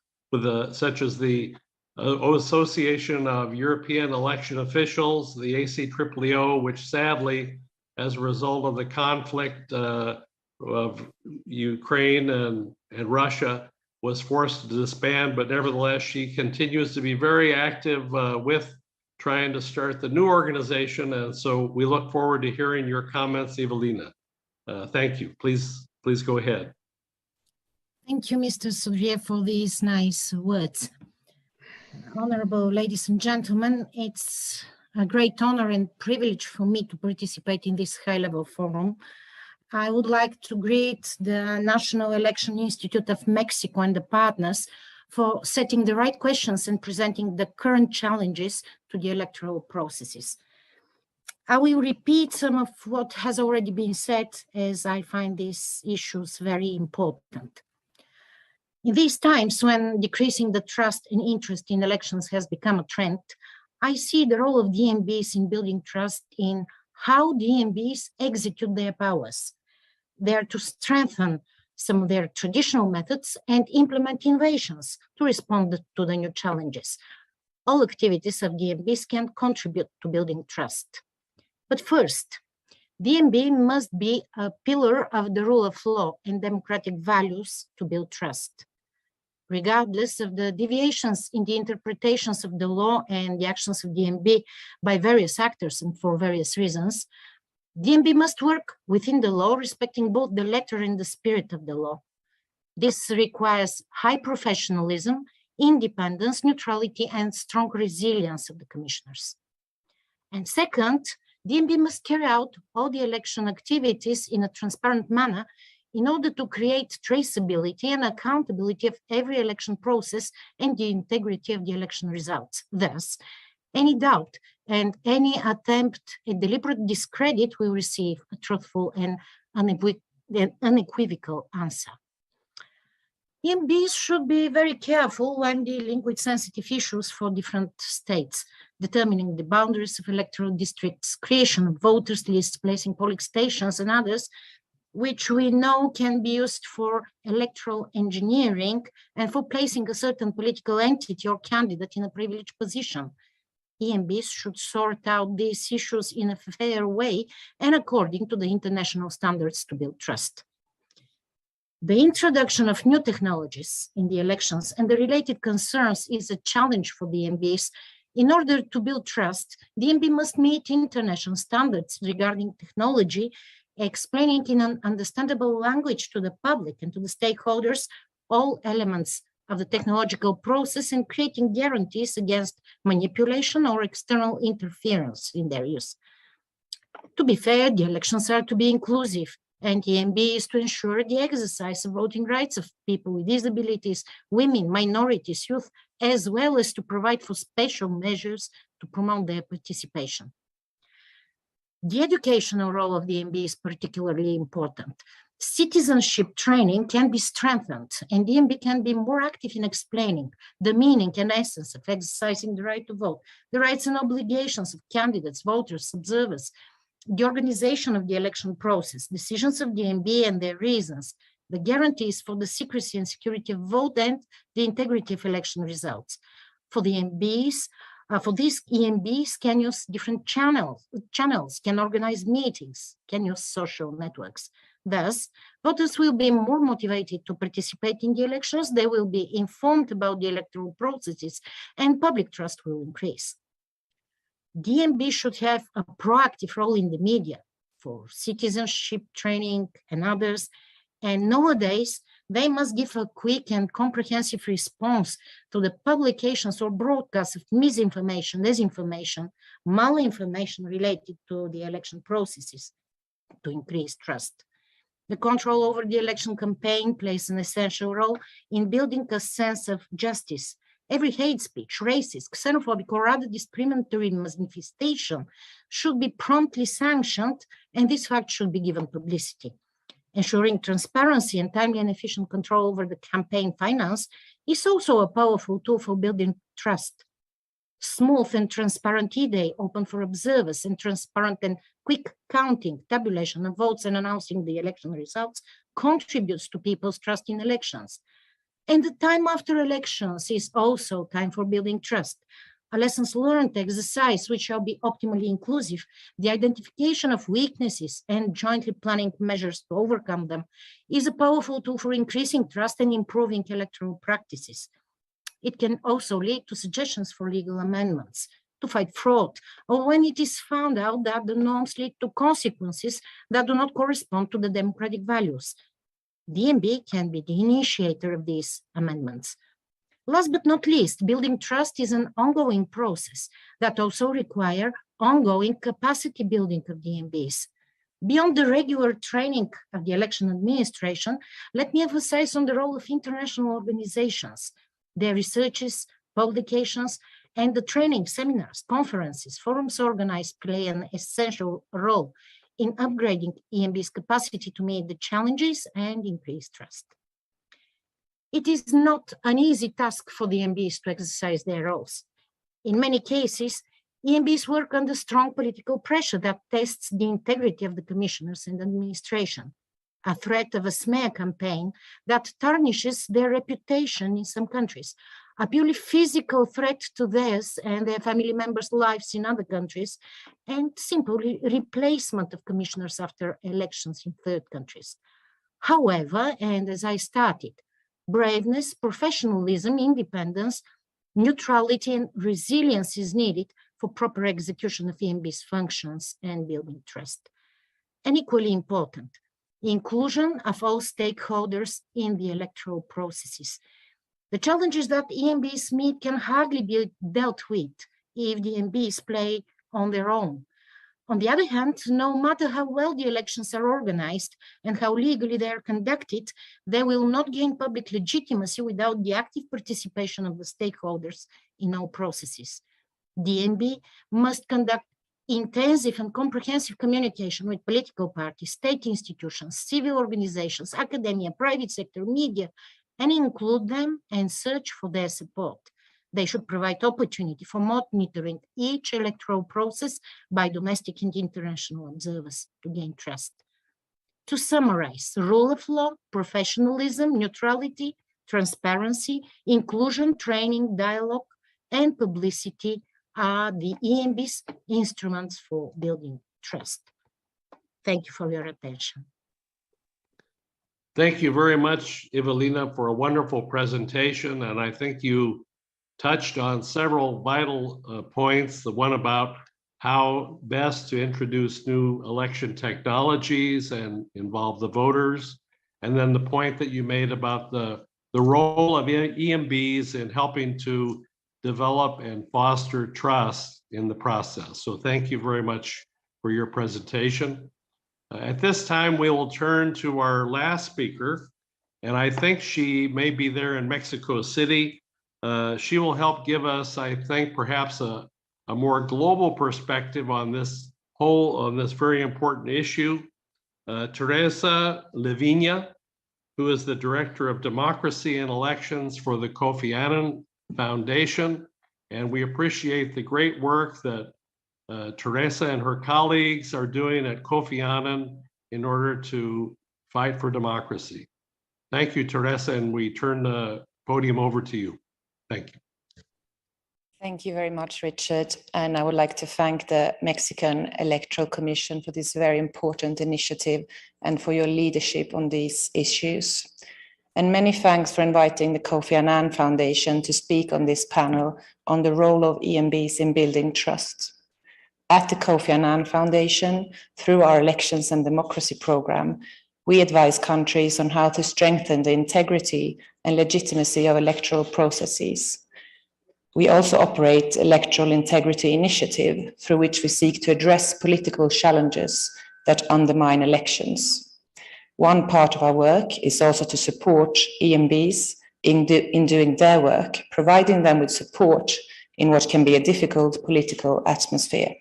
such as the Association of European Election Officials, the ACCCO, which sadly, as a result of the conflict of Ukraine and Russia, was forced to disband, but nevertheless, she continues to be very active with trying to start the new organization. And so we look forward to hearing your comments, Evelina. Thank you. Please go ahead. Thank you, Mr. Souvrier, for these nice words. Honorable ladies and gentlemen, it's a great honor and privilege for me to participate in this high-level forum. I would like to greet the National Election Institute of Mexico and the partners for setting the right questions and presenting the current challenges to the electoral processes. I will repeat some of what has already been said, as I find these issues very important. In these times when decreasing the trust and interest in elections has become a trend, I see the role of DMBs in building trust in how DMBs execute their powers. They are to strengthen some of their traditional methods and implement innovations to respond to the new challenges. All activities of DMBs can contribute to building trust. But first, DMB must be a pillar of the rule of law and democratic values to build trust. Regardless of the deviations in the interpretations of the law and the actions of DMB by various actors and for various reasons, DMB must work within the law, respecting both the letter and the spirit of the law. This requires high professionalism, independence, neutrality, and strong resilience of the commissioners. And second, DMB must carry out all the election activities in a transparent manner in order to create traceability and accountability of every election process and the integrity of the election results. Thus, any doubt and any attempt at deliberate discredit will receive a truthful and unequivocal answer. DMBs should be very careful when dealing with sensitive issues for different states, determining the boundaries of electoral districts, creation of voters lists, placing polling stations and others, which we know can be used for electoral engineering and for placing a certain political entity or candidate in a privileged position. DMBs should sort out these issues in a fair way and according to the international standards to build trust. The introduction of new technologies in the elections and the related concerns is a challenge for DMBs. In order to build trust, DMB must meet international standards regarding technology, explaining in an understandable language to the public and to the stakeholders all elements of the technological process and creating guarantees against manipulation or external interference in their use. To be fair, the elections are to be inclusive, and DMB is to ensure the exercise of voting rights of people with disabilities, women, minorities, youth, as well as to provide for special measures to promote their participation. The educational role of DMB is particularly important. Citizenship training can be strengthened, and DMB can be more active in explaining the meaning and essence of exercising the right to vote, the rights and obligations of candidates, voters, observers, the organization of the election process, decisions of DMB and their reasons, the guarantees for the secrecy and security of vote and the integrity of election results. For the DMBs, for these EMBs can use different channels, can organize meetings, can use social networks. Thus, voters will be more motivated to participate in the elections, they will be informed about the electoral processes, and public trust will increase. DMB should have a proactive role in the media for citizenship training and others, and nowadays, they must give a quick and comprehensive response to the publications or broadcasts of misinformation, disinformation, malinformation related to the election processes to increase trust. The control over the election campaign plays an essential role in building a sense of justice. Every hate speech, racist, xenophobic, or other discriminatory manifestation should be promptly sanctioned, and this fact should be given publicity. Ensuring transparency and timely and efficient control over the campaign finance is also a powerful tool for building trust. Smooth and transparent E-Day, open for observers, and transparent and quick counting, tabulation of votes, and announcing the election results contributes to people's trust in elections. And the time after elections is also time for building trust. A lessons learned exercise which shall be optimally inclusive, the identification of weaknesses and jointly planning measures to overcome them is a powerful tool for increasing trust and improving electoral practices. It can also lead to suggestions for legal amendments to fight fraud, or when it is found out that the norms lead to consequences that do not correspond to the democratic values. DMB can be the initiator of these amendments. Last but not least, building trust is an ongoing process that also requires ongoing capacity building of DMBs. Beyond the regular training of the election administration, let me emphasize on the role of international organizations. Their researches, publications, and the training, seminars, conferences, forums organized play an essential role in upgrading EMB's capacity to meet the challenges and increase trust. It is not an easy task for the EMBs to exercise their roles. In many cases, EMBs work under strong political pressure that tests the integrity of the commissioners and administration, a threat of a smear campaign that tarnishes their reputation in some countries, a purely physical threat to theirs and their family members' lives in other countries, and simply replacement of commissioners after elections in third countries. However, and as I started, braveness, professionalism, independence, neutrality, and resilience is needed for proper execution of EMB's functions and building trust. And equally important, inclusion of all stakeholders in the electoral processes. The challenges that EMBs meet can hardly be dealt with if the EMBs play on their own. On the other hand, no matter how well the elections are organized and how legally they are conducted, they will not gain public legitimacy without the active participation of the stakeholders in all processes. The EMB must conduct intensive and comprehensive communication with political parties, state institutions, civil organizations, academia, private sector, media, and include them and search for their support. They should provide opportunity for monitoring each electoral process by domestic and international observers to gain trust. To summarize, rule of law, professionalism, neutrality, transparency, inclusion, training, dialogue, and publicity are the EMB's instruments for building trust. Thank you for your attention. Thank you very much, Evelina, for a wonderful presentation. And I think you touched on several vital points, the one about how best to introduce new election technologies and involve the voters. And then the point that you made about the role of EMBs in helping to develop and foster trust in the process. So thank you very much for your presentation. At this time, we will turn to our last speaker, and I think she may be there in Mexico City. She will help give us, I think, perhaps a more global perspective on this very important issue. Teresa Levina, who is the Director of Democracy and Elections for the Kofi Annan Foundation. And we appreciate the great work that Teresa and her colleagues are doing at Kofi Annan in order to fight for democracy. Thank you, Teresa, and we turn the podium over to you. Thank you. Thank you very much, Richard. And I would like to thank the Mexican Electoral Commission for this very important initiative and for your leadership on these issues. And many thanks for inviting the Kofi Annan Foundation to speak on this panel on the role of EMBs in building trust. At the Kofi Annan Foundation, through our Elections and Democracy program, we advise countries on how to strengthen the integrity and legitimacy of electoral processes. We also operate Electoral Integrity Initiative, through which we seek to address political challenges that undermine elections. One part of our work is also to support EMBs in doing their work, providing them with support in what can be a difficult political atmosphere.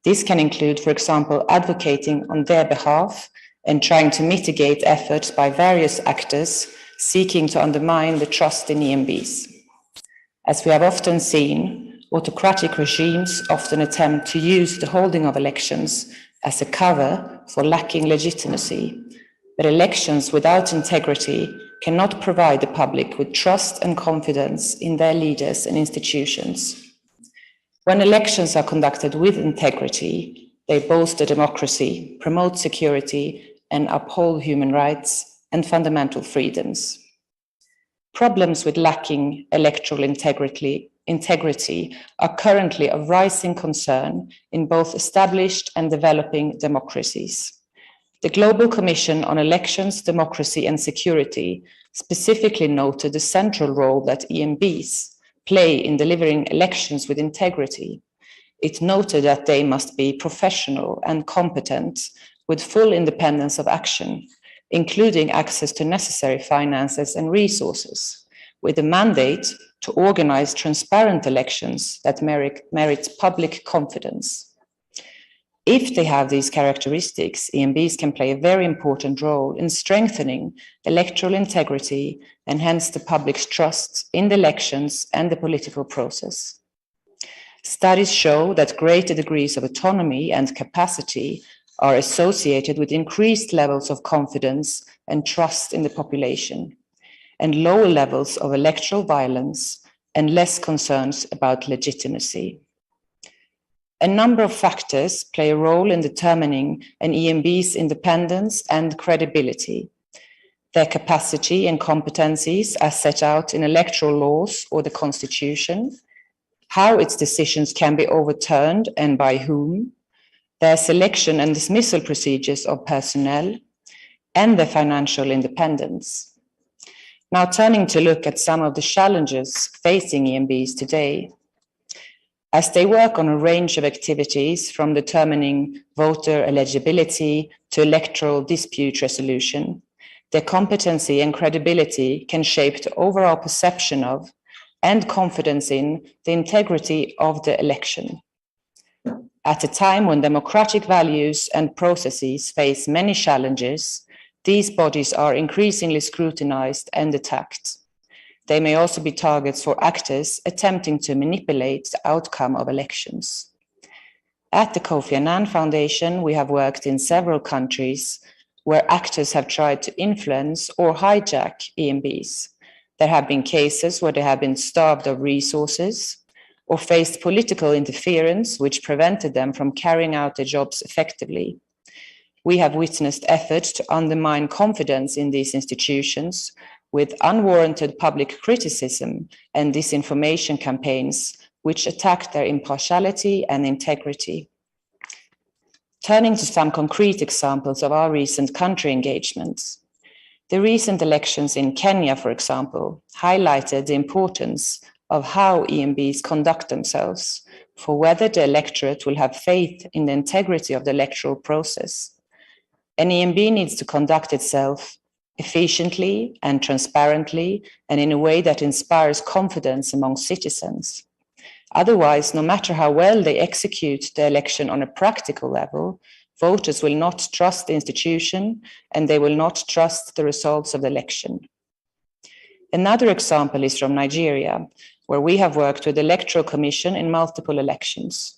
This can include, for example, advocating on their behalf and trying to mitigate efforts by various actors seeking to undermine the trust in EMBs. As we have often seen, autocratic regimes often attempt to use the holding of elections as a cover for lacking legitimacy. But elections without integrity cannot provide the public with trust and confidence in their leaders and institutions. When elections are conducted with integrity, they bolster democracy, promote security, and uphold human rights and fundamental freedoms. Problems with lacking electoral integrity are currently of rising concern in both established and developing democracies. The Global Commission on Elections, Democracy and Security specifically noted the central role that EMBs play in delivering elections with integrity. It noted that they must be professional and competent with full independence of action, including access to necessary finances and resources, with a mandate to organize transparent elections that merit public confidence. If they have these characteristics, EMBs can play a very important role in strengthening electoral integrity and hence the public's trust in the elections and the political process. Studies show that greater degrees of autonomy and capacity are associated with increased levels of confidence and trust in the population, and lower levels of electoral violence and less concerns about legitimacy. A number of factors play a role in determining an EMB's independence and credibility. Their capacity and competencies as set out in electoral laws or the Constitution, how its decisions can be overturned and by whom, their selection and dismissal procedures of personnel, and their financial independence. Now turning to look at some of the challenges facing EMBs today. As they work on a range of activities from determining voter eligibility to electoral dispute resolution, their competency and credibility can shape the overall perception of and confidence in the integrity of the election. At a time when democratic values and processes face many challenges, these bodies are increasingly scrutinized and attacked. They may also be targets for actors attempting to manipulate the outcome of elections. At the Kofi Annan Foundation, we have worked in several countries where actors have tried to influence or hijack EMBs. There have been cases where they have been starved of resources or faced political interference which prevented them from carrying out their jobs effectively. We have witnessed efforts to undermine confidence in these institutions with unwarranted public criticism and disinformation campaigns which attack their impartiality and integrity. Turning to some concrete examples of our recent country engagements. The recent elections in Kenya, for example, highlighted the importance of how EMBs conduct themselves for whether the electorate will have faith in the integrity of the electoral process. An EMB needs to conduct itself efficiently and transparently and in a way that inspires confidence among citizens. Otherwise, no matter how well they execute the election on a practical level, voters will not trust the institution and they will not trust the results of the election. Another example is from Nigeria, where we have worked with the Electoral Commission in multiple elections.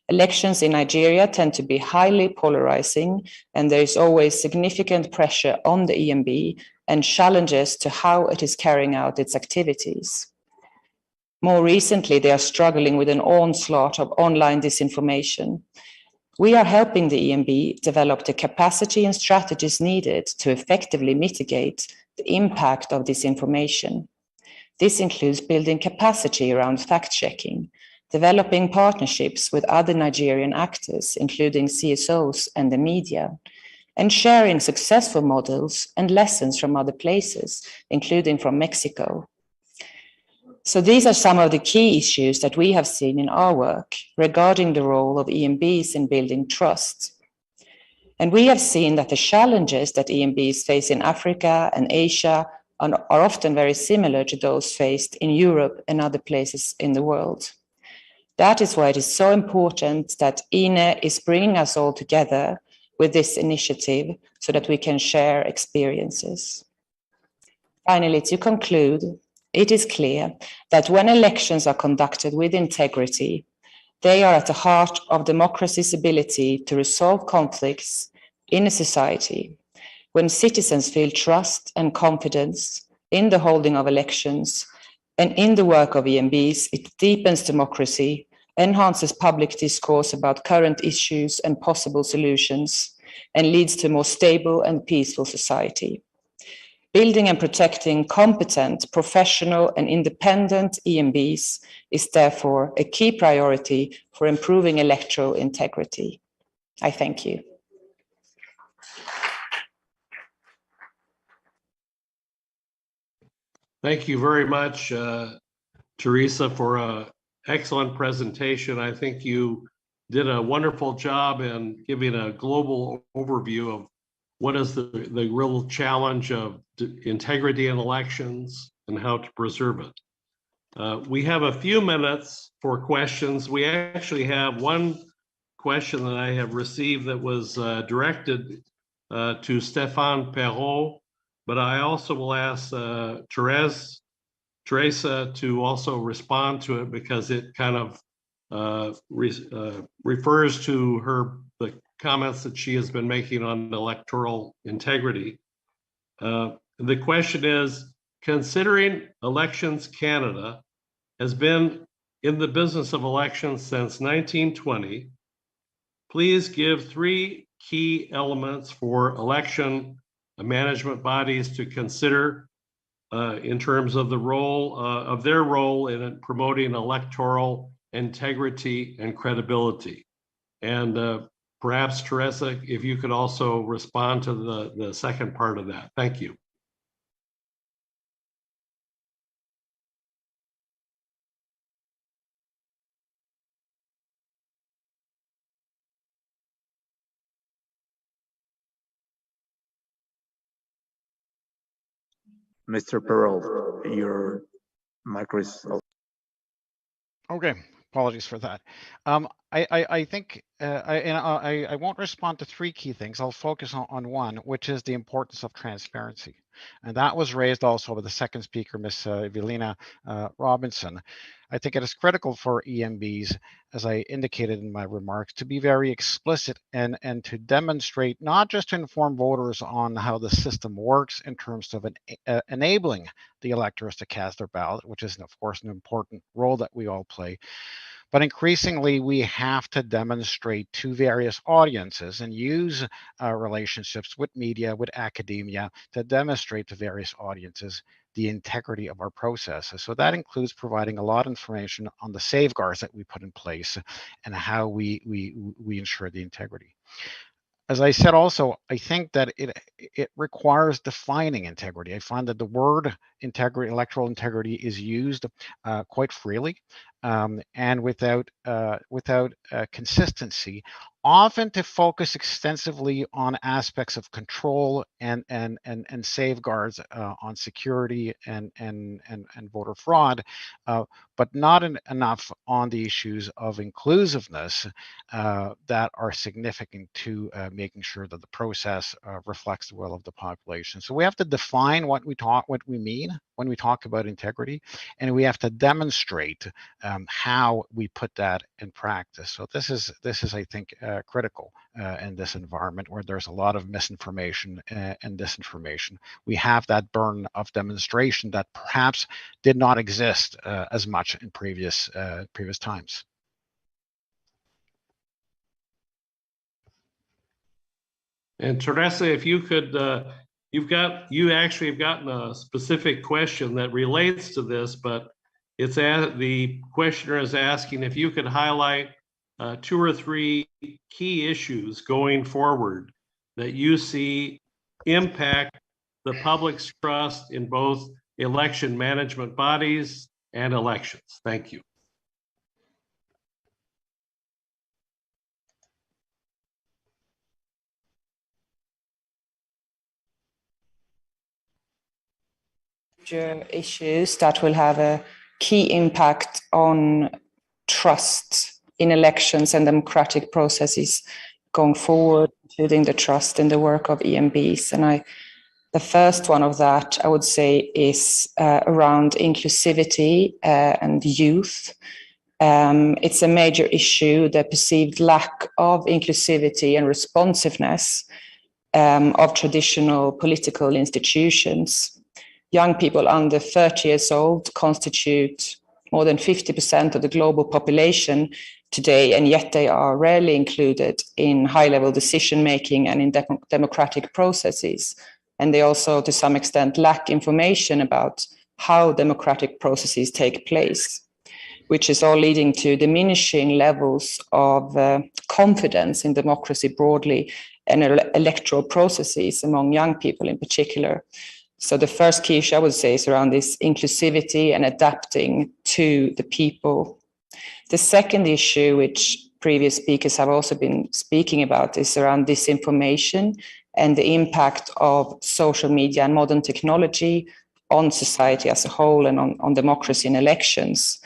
Elections in Nigeria tend to be highly polarizing, and there is always significant pressure on the EMB and challenges to how it is carrying out its activities. More recently, they are struggling with an onslaught of online disinformation. We are helping the EMB develop the capacity and strategies needed to effectively mitigate the impact of disinformation. This includes building capacity around fact-checking, developing partnerships with other Nigerian actors, including CSOs and the media, and sharing successful models and lessons from other places, including from Mexico. So these are some of the key issues that we have seen in our work regarding the role of EMBs in building trust. And we have seen that the challenges that EMBs face in Africa and Asia are often very similar to those faced in Europe and other places in the world. That is why it is so important that INE is bringing us all together with this initiative so that we can share experiences. Finally, to conclude, it is clear that when elections are conducted with integrity, they are at the heart of democracy's ability to resolve conflicts in a society. When citizens feel trust and confidence in the holding of elections and in the work of EMBs, it deepens democracy, enhances public discourse about current issues and possible solutions, and leads to a more stable and peaceful society. Building and protecting competent, professional, and independent EMBs is therefore a key priority for improving electoral integrity. I thank you. Thank you very much, Teresa, for an excellent presentation. I think you did a wonderful job in giving a global overview of what is the real challenge of integrity in elections and how to preserve it. We have a few minutes for questions. We actually have one question that I have received that was directed to Stéphane Perrault, but I also will ask Teresa to also respond to it because it kind of refers to the comments that she has been making on electoral integrity. The question is, considering Elections Canada has been in the business of elections since 1920, please give 3 key elements for election management bodies to consider in terms of their role in promoting electoral integrity and credibility. And perhaps, Teresa, if you could also respond to the second part of that. Thank you. Mr. Perrault, your mic is open. Okay, apologies for that. I think I won't respond to 3 key things. I'll focus on one, which is the importance of transparency. And that was raised also by the second speaker, Ms. Evelina Robinson. I think it is critical for EMBs, as I indicated in my remarks, to be very explicit and to demonstrate, not just to inform voters on how the system works in terms of enabling the electors to cast their ballot, which is, of course, an important role that we all play. But increasingly, we have to demonstrate to various audiences and use relationships with media, with academia, to demonstrate to various audiences the integrity of our processes. So that includes providing a lot of information on the safeguards that we put in place and how we ensure the integrity. As I said also, I think that it requires defining integrity. I find that the word integrity, electoral integrity, is used quite freely and without consistency, often to focus extensively on aspects of control and safeguards on security and voter fraud, but not enough on the issues of inclusiveness that are significant to making sure that the process reflects the will of the population. So we have to define what we mean when we talk about integrity, and we have to demonstrate how we put that in practice. So this is I think critical in this environment where there's a lot of misinformation and disinformation. We have that burden of demonstration that perhaps did not exist as much in previous times. And Teresa, if you could, you actually have gotten a specific question that relates to this, but the questioner is asking if you could highlight 2 or 3 key issues going forward that you see impact the public's trust in both election management bodies and elections. Thank you. Issues that will have a key impact on trust in elections and democratic processes going forward, including the trust in the work of EMBs. And the first one of that, I would say, is around inclusivity and youth. It's a major issue, the perceived lack of inclusivity and responsiveness of traditional political institutions. Young people under 30 years old constitute more than 50% of the global population today, and yet they are rarely included in high-level decision-making and in democratic processes. And they also, to some extent, lack information about how democratic processes take place, which is all leading to diminishing levels of confidence in democracy broadly and electoral processes among young people in particular. So the first key issue I would say is around this inclusivity and adapting to the people. The second issue, which previous speakers have also been speaking about, is around disinformation and the impact of social media and modern technology on society as a whole and on democracy and elections.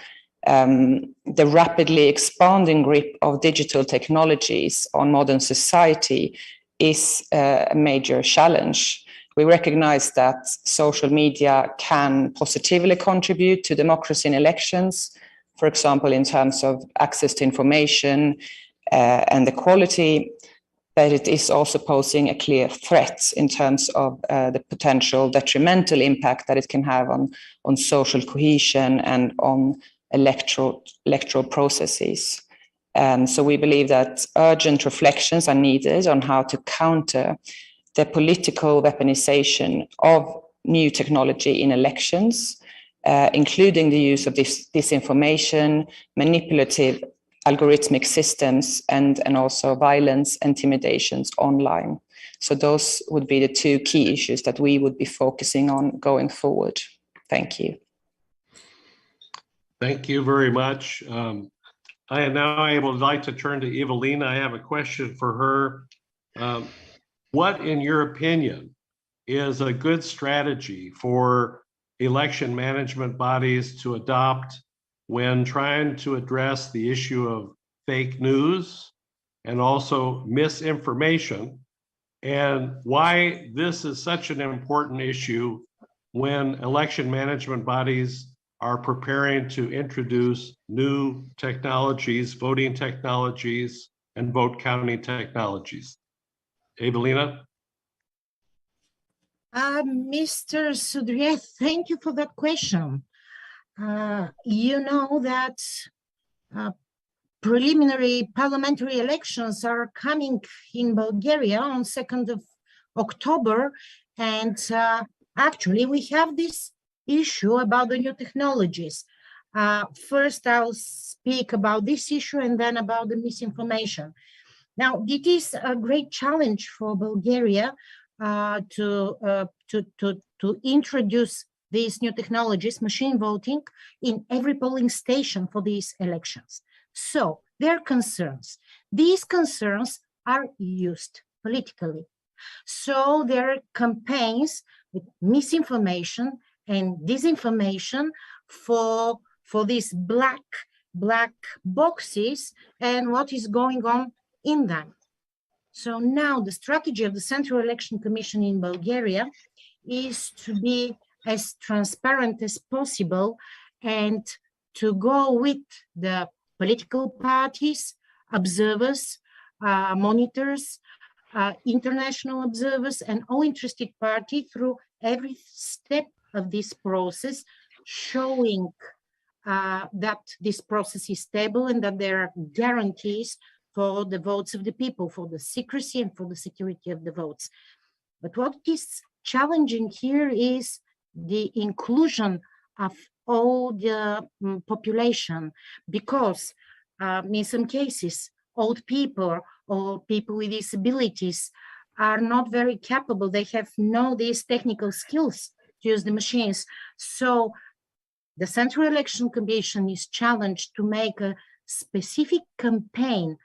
the rapidly expanding grip of digital technologies on modern society is a major challenge. We recognize that social media can positively contribute to democracy in elections, for example, in terms of access to information and the quality, but it is also posing a clear threat in terms of the potential detrimental impact that it can have on social cohesion and on electoral processes. So we believe that urgent reflections are needed on how to counter the political weaponization of new technology in elections, including the use of disinformation, manipulative algorithmic systems, and also violence, intimidations online. So those would be the two key issues that we would be focusing on going forward. Thank you. Thank you very much. I am now able to like to turn to Evelina. I have a question for her. What, in your opinion, is a good strategy for election management bodies to adopt when trying to address the issue of fake news and also misinformation, and why this is such an important issue when election management bodies are preparing to introduce new technologies, voting technologies, and vote counting technologies? Evelina? Mr. Sudrier, thank you for that question. You know that preliminary parliamentary elections are coming in Bulgaria on 2nd of October, and actually we have this issue about the new technologies. First, I'll speak about this issue and then about the misinformation. Now, it is a great challenge for Bulgaria to introduce these new technologies, machine voting, in every polling station for these elections. So their concerns, these concerns are used politically. So there are campaigns with misinformation and disinformation for these black boxes and what is going on in them. So now the strategy of the Central Election Commission in Bulgaria is to be as transparent as possible and to go with the political parties, observers, monitors, international observers, and all interested parties through every step of this process, showing that this process is stable and that there are guarantees for the votes of the people, for the secrecy and for the security of the votes. But what is challenging here is the inclusion of all the population, because in some cases, old people or people with disabilities are not very capable. They have these technical skills to use the machines. So the Central Election Commission is challenged to make a specific campaign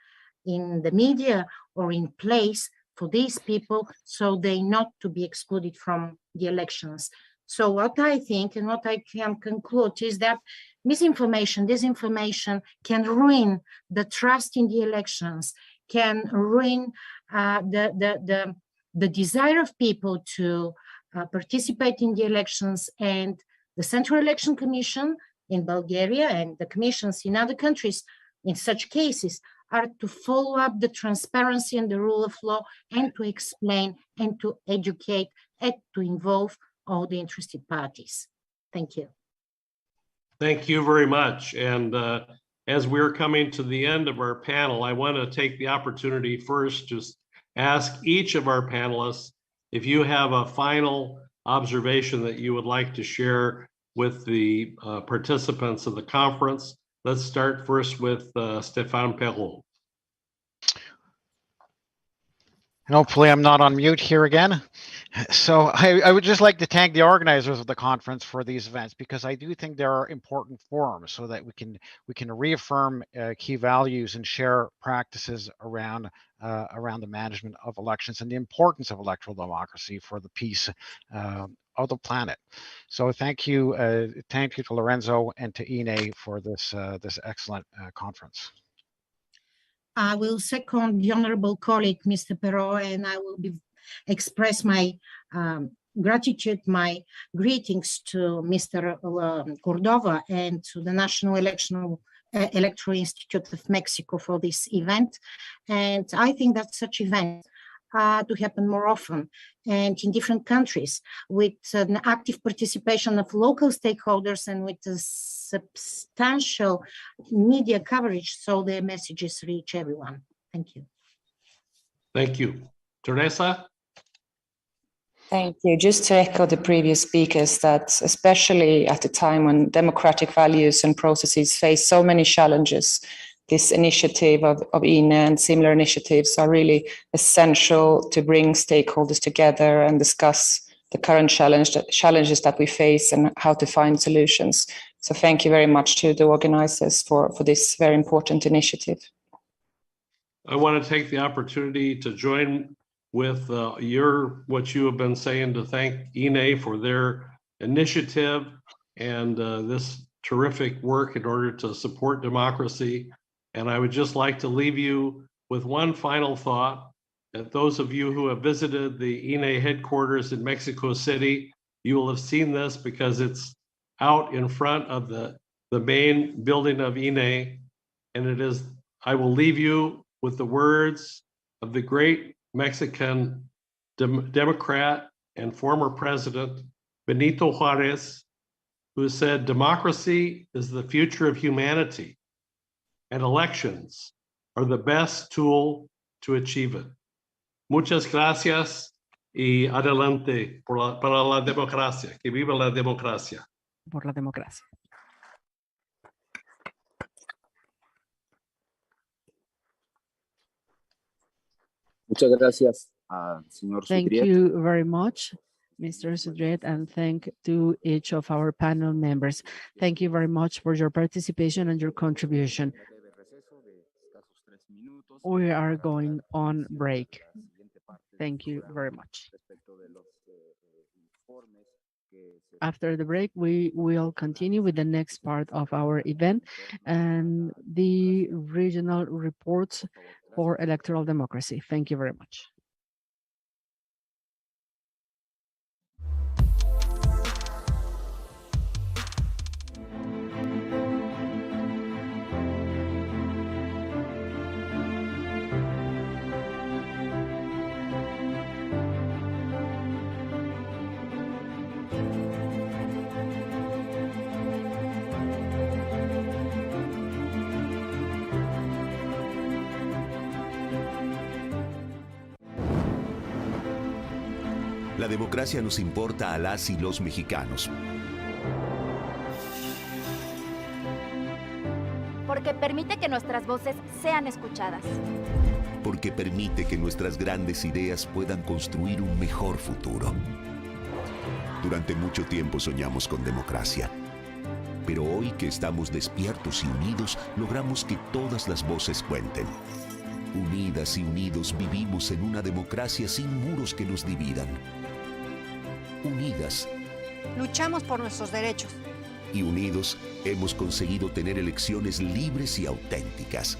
in the media or in place for these people, so they not to be excluded from the elections. So what I think and what I can conclude is that misinformation, disinformation can ruin the trust in the elections, can ruin the desire of people to participate in the elections. And the Central Election Commission in Bulgaria and the commissions in other countries in such cases are to follow up the transparency and the rule of law and to explain and to educate and to involve all the interested parties. Thank you. Thank you very much. And as we're coming to the end of our panel, I want to take the opportunity first to ask each of our panelists if you have a final observation that you would like to share with the participants of the conference. Let's start first with Stéphane Perrault. And hopefully I'm not on mute here again. So I would just like to thank the organizers of the conference for these events, because I do think there are important forums so that we can reaffirm key values and share practices around the management of elections and the importance of electoral democracy for the peace of the planet. So thank you to Lorenzo and to Ine for this excellent conference. I will second the honorable colleague, Mr. Perot, and I will express my gratitude, my greetings to Mr. Cordova and to the National Electoral Institute of Mexico for this event. And I think that such events to happen more often and in different countries with an active participation of local stakeholders and with a substantial media coverage so the messages reach everyone. Thank you. Thank you. Teresa? Thank you. Just to echo the previous speakers, that especially at a time when democratic values and processes face so many challenges, this initiative of INE and similar initiatives are really essential to bring stakeholders together and discuss the current challenges that we face and how to find solutions. So thank you very much to the organizers for this very important initiative. I want to take the opportunity to join with what you have been saying, to thank INE for their initiative and this terrific work in order to support democracy. And I would just like to leave you with one final thought, that those of you who have visited the INE headquarters in Mexico City, you will have seen this because it's out in front of the main building of INE. And it is, I will leave you with the words of the great Mexican Democrat and former president, Benito Juarez, who said, "Democracy is the future of humanity, and elections are the best tool to achieve it." Muchas gracias y adelante para la democracia. Que viva la democracia. Por la democracia. Muchas gracias, señor Thank Sudriet. you very much, Mr. Sudriet, and thank to each of our panel members. Thank you very much for your participation and your contribution. We are going on break. Thank you very much. After the break, we will continue with the next part of our event and the regional reports for electoral democracy. Thank you very much. La democracia nos importa a las y los mexicanos. Porque permite que nuestras voces sean escuchadas. Porque permite que nuestras grandes ideas puedan construir un mejor futuro. Durante mucho tiempo soñamos con democracia. Pero hoy que estamos despiertos y unidos, logramos que todas las voces cuenten. Unidas y unidos vivimos en una democracia sin muros que nos dividan. Unidas. Luchamos por nuestros derechos. Y unidos hemos conseguido tener elecciones libres y auténticas.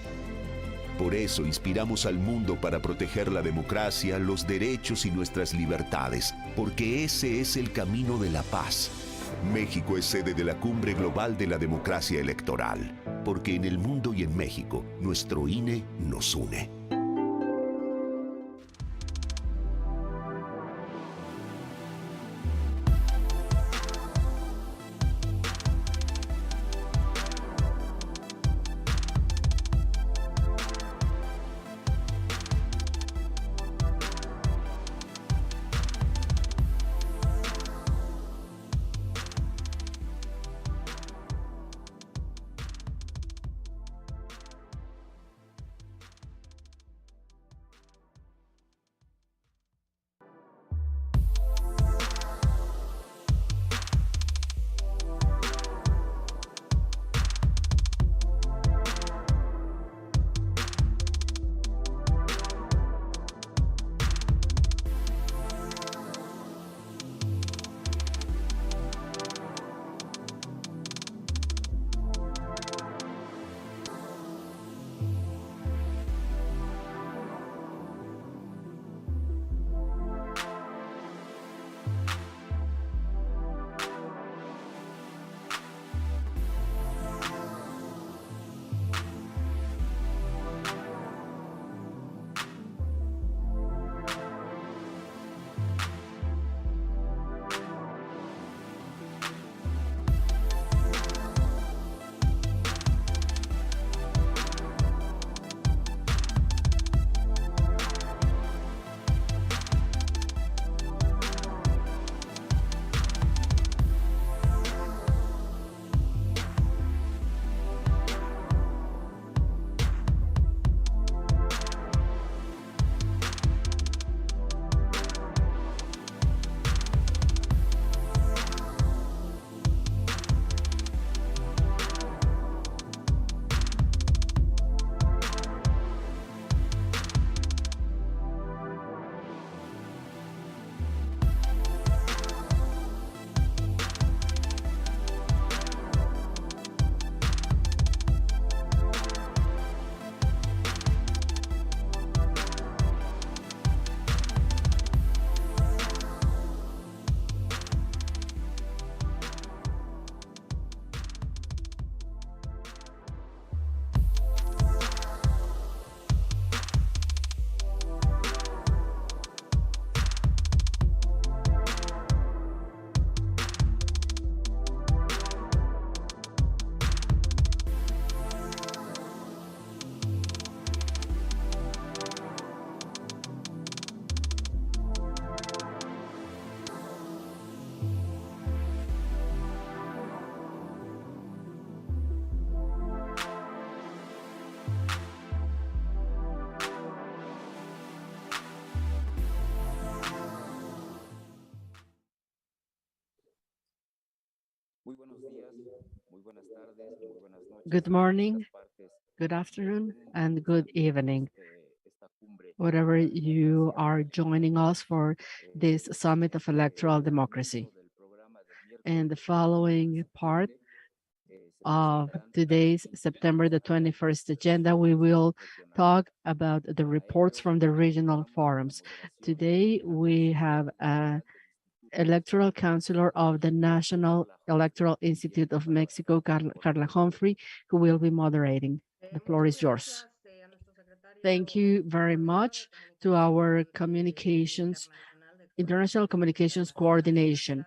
Por eso inspiramos al mundo para proteger la democracia, los derechos y nuestras libertades, porque ese es el camino de la paz. México es sede de la Cumbre Global de la Democracia Electoral, porque en el mundo y en México, nuestro INE nos une. Good morning, good afternoon, and good evening, whatever you are joining us for this Summit of Electoral Democracy. In the following part of today's September the 21st agenda, we will talk about the reports from the regional forums. Today, we have a electoral counselor of the National Electoral Institute of Mexico, Carla Humphrey, who will be moderating. The floor is yours. Thank you very much to our international communications coordination.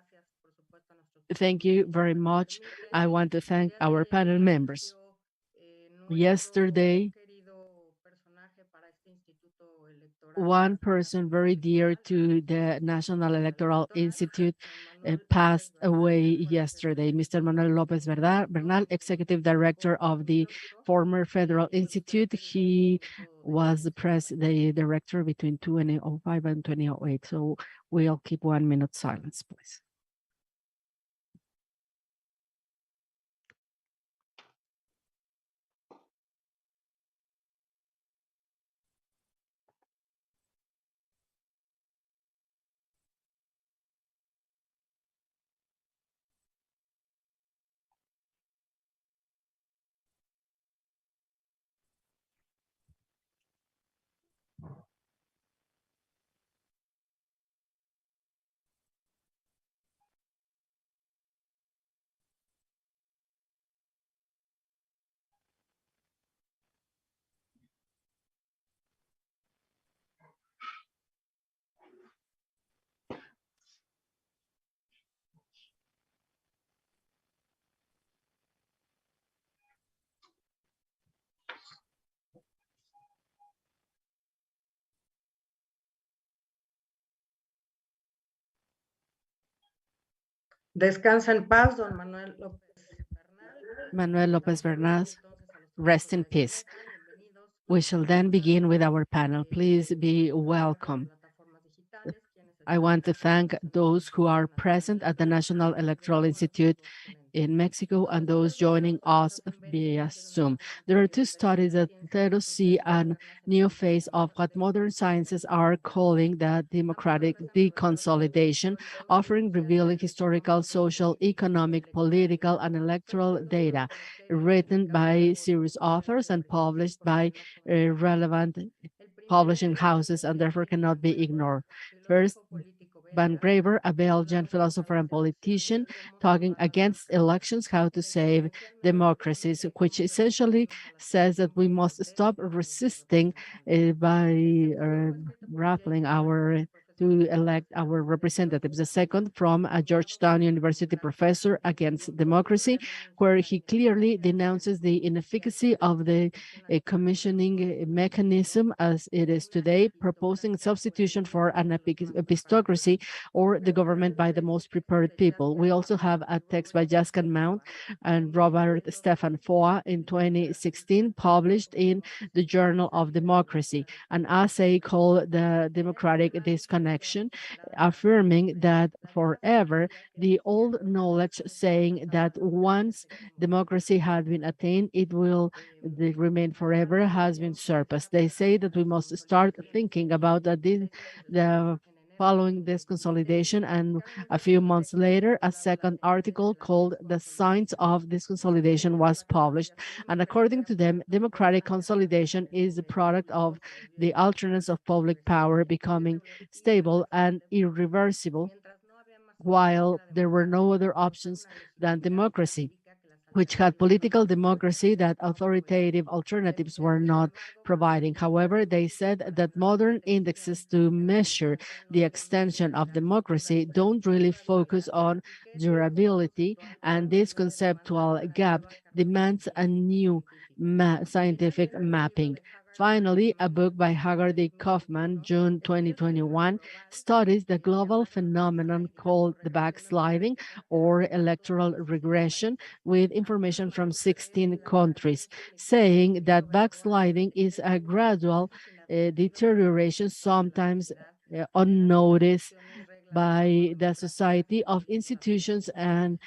Thank you very much. I want to thank our panel members. Yesterday, one person very dear to the National Electoral Institute passed away yesterday, Mr. Manuel Lopez Bernal, Executive Director of the former Federal Institute. He was the director between 2005 and 2008. So we'll keep 1 minute silence, please. Descansa en paz, don Manuel López Bernal. Manuel Lopez Bernal, rest in peace. We shall then begin with our panel. Please be welcome. I want to thank those who are present at the National Electoral Institute in Mexico and those joining us via Zoom. There are two studies that let us see a new phase of what modern sciences are calling the democratic deconsolidation, offering revealing historical, social, economic, political, and electoral data written by serious authors and published by relevant publishing houses and therefore cannot be ignored. First, Van Graver, a Belgian philosopher and politician, talking against elections, how to save democracies, which essentially says that we must stop resisting by raffling to elect our representatives. The second from a Georgetown University professor against democracy, where he clearly denounces the inefficacy of the commissioning mechanism as it is today, proposing substitution for an epistocracy or the government by the most prepared people. We also have a text by Jaskan Mount and Robert Stefan Foa in 2016, published in the Journal of Democracy, an essay called The Democratic Disconnection, affirming that forever the old knowledge saying that once democracy had been attained, it will remain forever has been surpassed. They say that we must start thinking about the following this consolidation, and a few months later, a second article called The Signs of this Consolidation was published. And according to them, democratic consolidation is the product of the alternance of public power becoming stable and irreversible, while there were no other options than democracy, which had political democracy that authoritative alternatives were not providing. However, they said that modern indexes to measure the extension of democracy don't really focus on durability, and this conceptual gap demands a new scientific mapping. Finally, a book by Haggerty Kaufman, June 2021, studies the global phenomenon called the backsliding or electoral regression, with information from 16 countries, saying that backsliding is a gradual deterioration, sometimes unnoticed by the society, of institutions and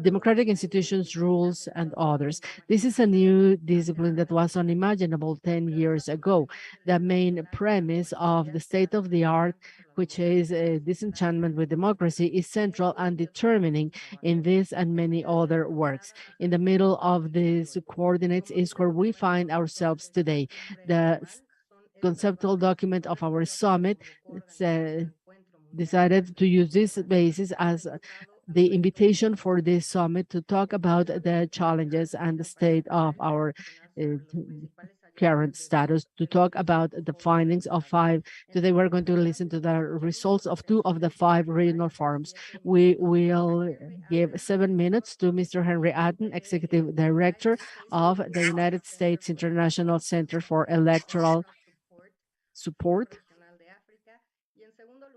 democratic institutions, rules, and others. This is a new discipline that was unimaginable 10 years ago. The main premise of the state of the art, which is disenchantment with democracy, is central and determining in this and many other works. In the middle of these coordinates is where we find ourselves today. The conceptual document of our summit decided to use this basis as the invitation for this summit to talk about the challenges and the state of our current status, to talk about the findings of 5. Today, we're going to listen to the results of 2 of the 5 regional forums. We will give 7 minutes to Mr. Henry Atten, Executive Director of the United States International Center for Electoral Support,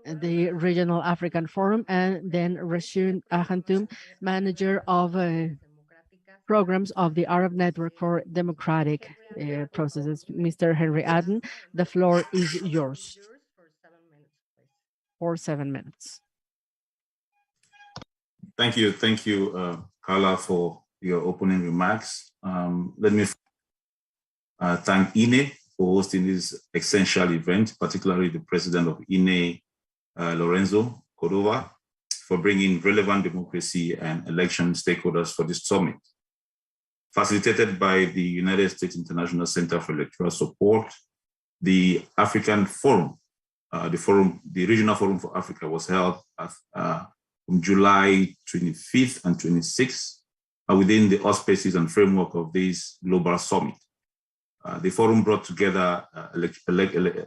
the Regional African Forum, and then Rashid Ahantum, Manager of Programs of the Arab Network for Democratic Processes. Mr. Henry Atten, the floor is yours for 7 minutes. Thank you, Carla, for your opening remarks. Let me thank INE for hosting this essential event, particularly the president of INE, Lorenzo Cordova, for bringing relevant democracy and election stakeholders for this summit. Facilitated by the United States International Center for Electoral Support, the African Forum, the Regional Forum for Africa was held from July 25th and 26th within the auspices and framework of this global summit. The forum brought together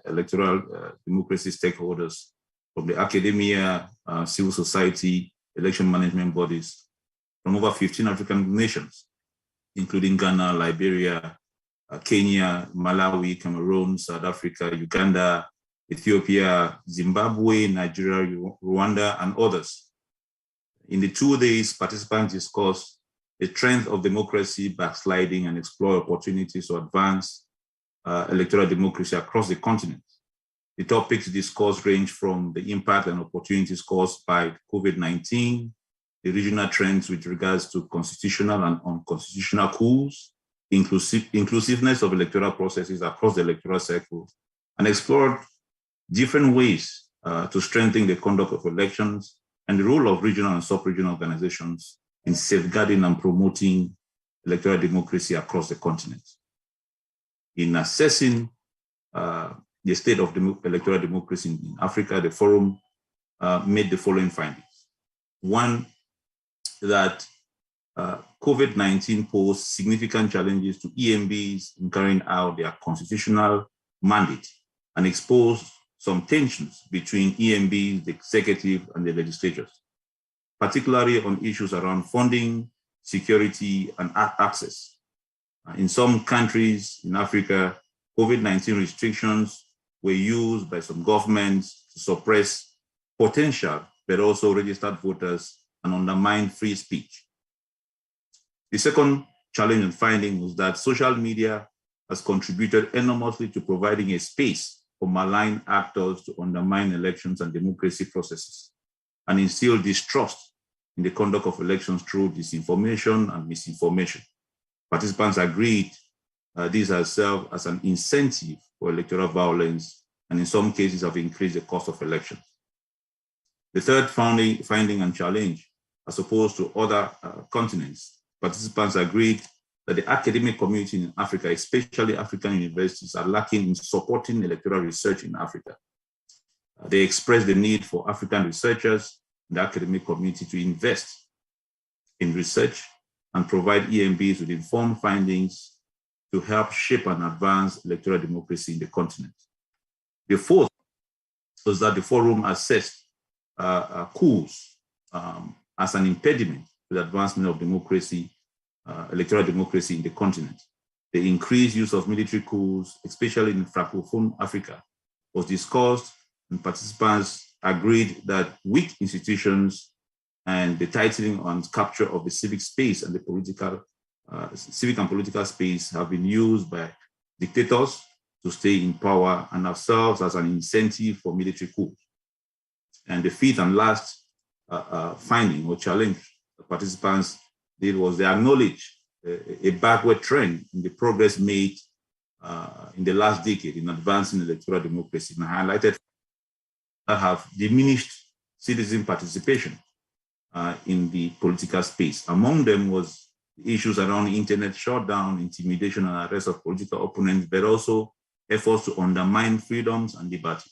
electoral democracy stakeholders from the academia, civil society, election management bodies from over 15 African nations, including Ghana, Liberia, Kenya, Malawi, Cameroon, South Africa, Uganda, Ethiopia, Zimbabwe, Nigeria, Rwanda, and others. In the 2 days, participants discussed the strength of democracy, backsliding, and explore opportunities to advance electoral democracy across the continent. The topics discussed range from the impact and opportunities caused by COVID-19, the regional trends with regards to constitutional and unconstitutional coups, inclusiveness of electoral processes across the electoral cycle, and explored different ways to strengthen the conduct of elections and the role of regional and sub-regional organizations in safeguarding and promoting electoral democracy across the continent. In assessing the state of electoral democracy in Africa, the forum made the following findings. One, that COVID-19 posed significant challenges to EMBs in carrying out their constitutional mandate and exposed some tensions between EMBs, the executive, and the legislatures, particularly on issues around funding, security, and access. In some countries in Africa, COVID-19 restrictions were used by some governments to suppress potential, but also registered voters and undermine free speech. The second challenge and finding was that social media has contributed enormously to providing a space for malign actors to undermine elections and democracy processes and instill distrust in the conduct of elections through disinformation and misinformation. Participants agreed these have served as an incentive for electoral violence and in some cases have increased the cost of elections. The third finding and challenge, as opposed to other continents, participants agreed that the academic community in Africa, especially African universities, are lacking in supporting electoral research in Africa. They expressed the need for African researchers in the academic community to invest in research and provide EMBs with informed findings to help shape and advance electoral democracy in the continent. The fourth was that the forum assessed coups as an impediment to the advancement of democracy, electoral democracy in the continent. The increased use of military coups, especially in Francophone Africa, was discussed, and participants agreed that weak institutions and the tightening and capture of the civic space and the political, civic and political space have been used by dictators to stay in power and have served as an incentive for military coups. And the fifth and last finding or challenge participants did was they acknowledged a backward trend in the progress made in the last decade in advancing electoral democracy, and highlighted that have diminished citizen participation in the political space. Among them was issues around internet shutdown, intimidation and arrest of political opponents, but also efforts to undermine freedoms and liberty.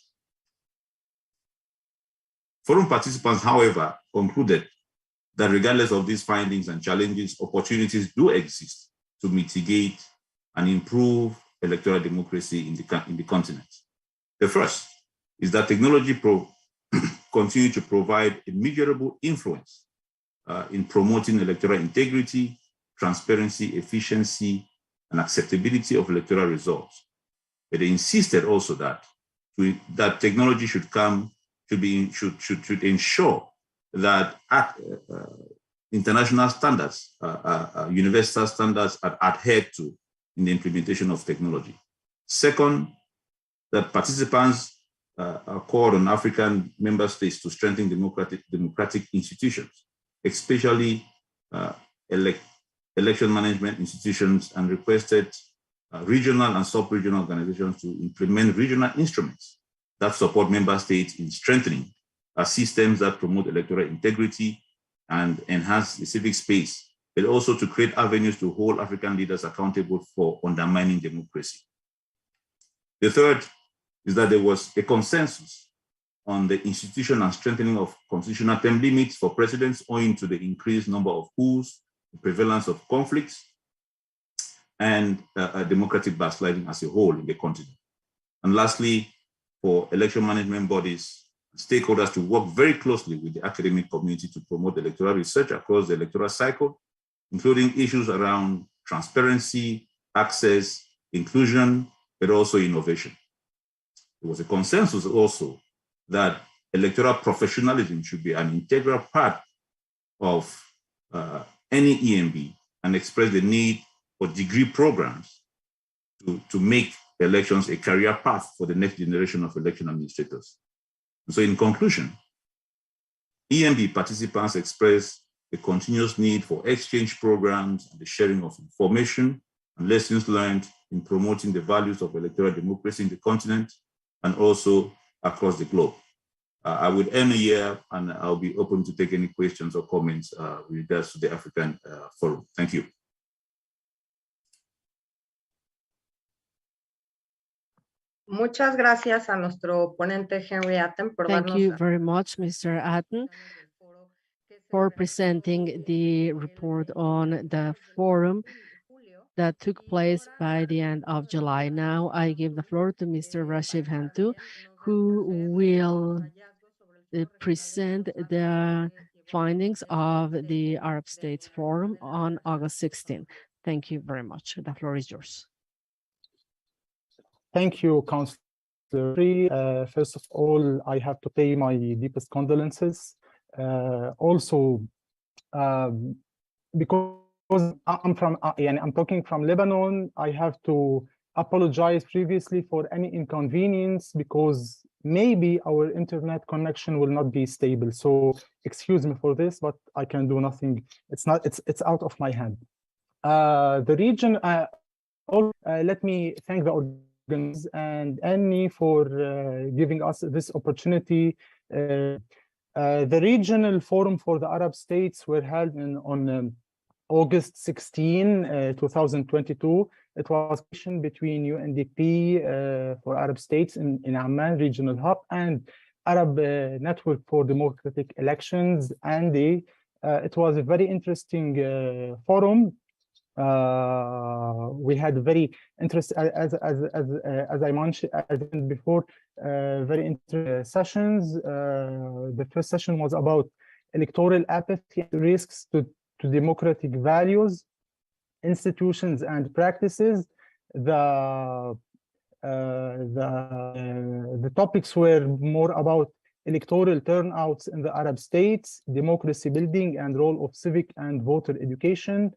Forum participants, however, concluded that regardless of these findings and challenges, opportunities do exist to mitigate and improve electoral democracy in the continent. The first is that technology continue to provide a measurable influence in promoting electoral integrity, transparency, efficiency, and acceptability of electoral results. But they insisted also that technology should ensure that international standards, universal standards are adhered to in the implementation of technology. Second, that participants called on African member states to strengthen democratic institutions, especially election management institutions, and requested regional and sub-regional organizations to implement regional instruments that support member states in strengthening systems that promote electoral integrity and enhance the civic space, but also to create avenues to hold African leaders accountable for undermining democracy. The third is that there was a consensus on the institution and strengthening of constitutional term limits for presidents owing to the increased number of coups, the prevalence of conflicts, and democratic backsliding as a whole in the continent. And lastly, for election management bodies, stakeholders to work very closely with the academic community to promote electoral research across the electoral cycle, including issues around transparency, access, inclusion, but also innovation. There was a consensus also that electoral professionalism should be an integral part of any EMB, and express the need for degree programs to make elections a career path for the next generation of election administrators. So in conclusion, EMB participants express a continuous need for exchange programs and the sharing of information and lessons learned in promoting the values of electoral democracy in the continent and also across the globe. I would end here, and I'll be open to take any questions or comments with regards to the African Forum. Thank you. Muchas gracias a nuestro ponente Henry Atten por Thank darnos. you very much, Mr. Atten, for presenting the report on the forum that took place by the end of July. Now I give the floor to Mr. Rashid Hantu, who will present the findings of the Arab States Forum on August 16. Thank you very much. The floor is yours. Thank you, Councillor. First of all, I have to pay my deepest condolences. Also, because I'm talking from Lebanon, I have to apologize previously for any inconvenience because maybe our internet connection will not be stable. So excuse me for this, but I can do nothing. It's out of my hand. The region, let me thank the organizers and Annie for giving us this opportunity. The regional forum for the Arab states were held on August 16, 2022. It was between UNDP for Arab states in Amman Regional Hub and Arab Network for Democratic Elections, and it was a very interesting forum. We had very interesting, as I mentioned before, very interesting sessions. The first session was about electoral apathy and risks to democratic values, institutions, and practices. The topics were more about electoral turnouts in the Arab states, democracy building and role of civic and voter education,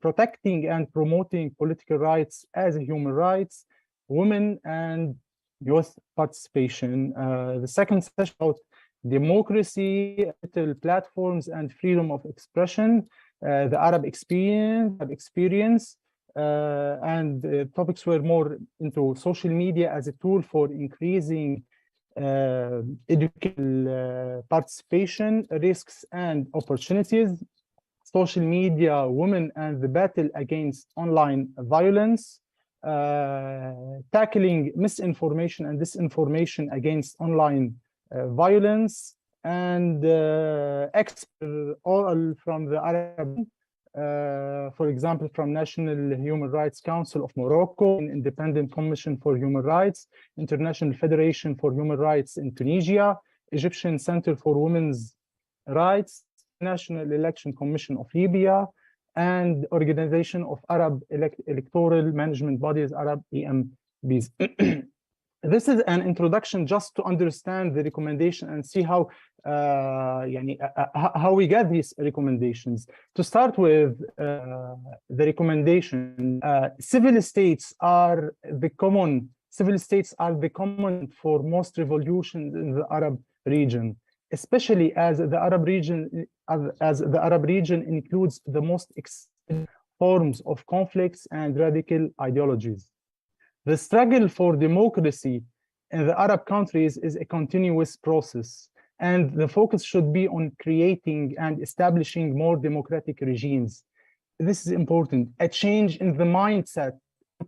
protecting and promoting political rights as human rights, women and youth participation. The second session about democracy, digital platforms, and freedom of expression, the Arab experience, and topics were more into social media as a tool for increasing educational participation, risks and opportunities, social media, women and the battle against online violence, tackling misinformation and disinformation against online violence, and all from the Arab, for example, from National Human Rights Council of Morocco, Independent Commission for Human Rights, International Federation for Human Rights in Tunisia, Egyptian Center for Women's Rights, National Election Commission of Libya, and Organization of Arab Electoral Management Bodies, Arab EMBs. This is an introduction just to understand the recommendation and see how how we get these recommendations. To start with, the recommendation, civil states are the common for most revolutions in the Arab region, especially as the Arab region includes the most extreme forms of conflicts and radical ideologies. The struggle for democracy in the Arab countries is a continuous process, and the focus should be on creating and establishing more democratic regimes. This is important. A change in the mindset,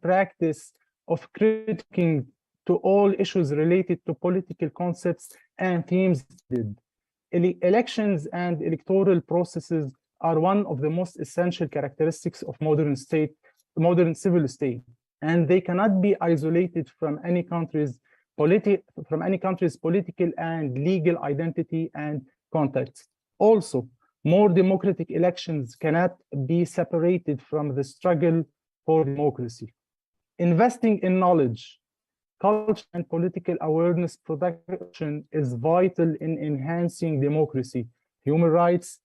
practice of critiquing to all issues related to political concepts and themes. Elections and electoral processes are one of the most essential characteristics of modern civil state, and they cannot be isolated from any country's political and legal identity and context. Also, more democratic elections cannot be separated from the struggle for democracy. Investing in knowledge, culture, and political awareness production is vital in enhancing democracy, human rights,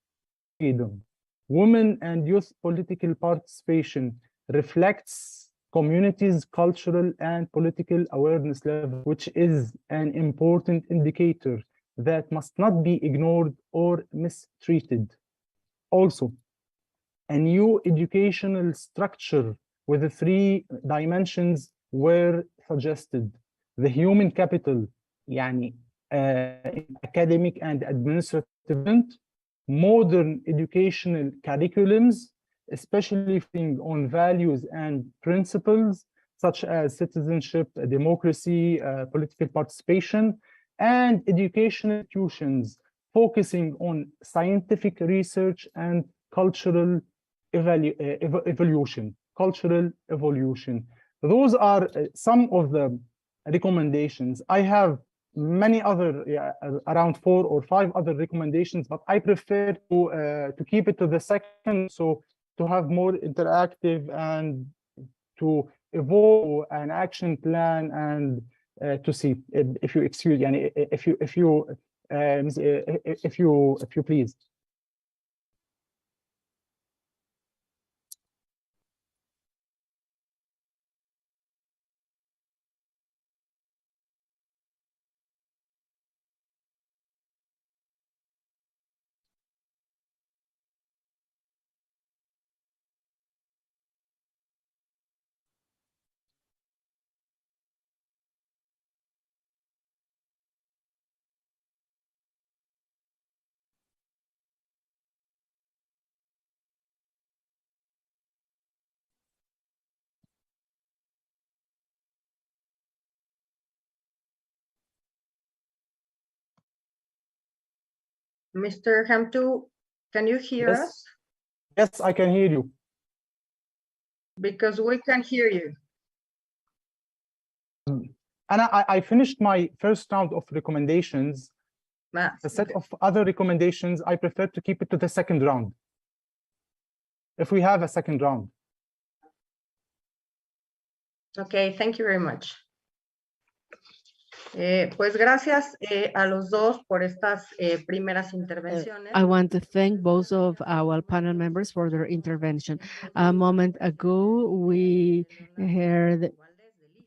freedom. Women and youth political participation reflects communities' cultural and political awareness level, which is an important indicator that must not be ignored or mistreated. Also, a new educational structure with the 3 dimensions were suggested. The human capital, academic and administrative, modern educational curriculums, especially on values and principles such as citizenship, democracy, political participation, and educational institutions focusing on scientific research and cultural evolution. Those are some of the recommendations. I have many other, around 4 or 5 other recommendations, but I prefer to keep it to the second, so to have more interactive and to evolve an action plan and to see, if you excuse, if you please. Mr. Hamtu, can you hear us? Yes, I can hear you. Because we can hear you. And I finished my first round of recommendations. The set of other recommendations, I prefer to keep it to the second round, if we have a second round. Okay, thank you very much. Pues gracias a los dos por estas primeras intervenciones. I want to thank both of our panel members for their intervention. A moment ago, we heard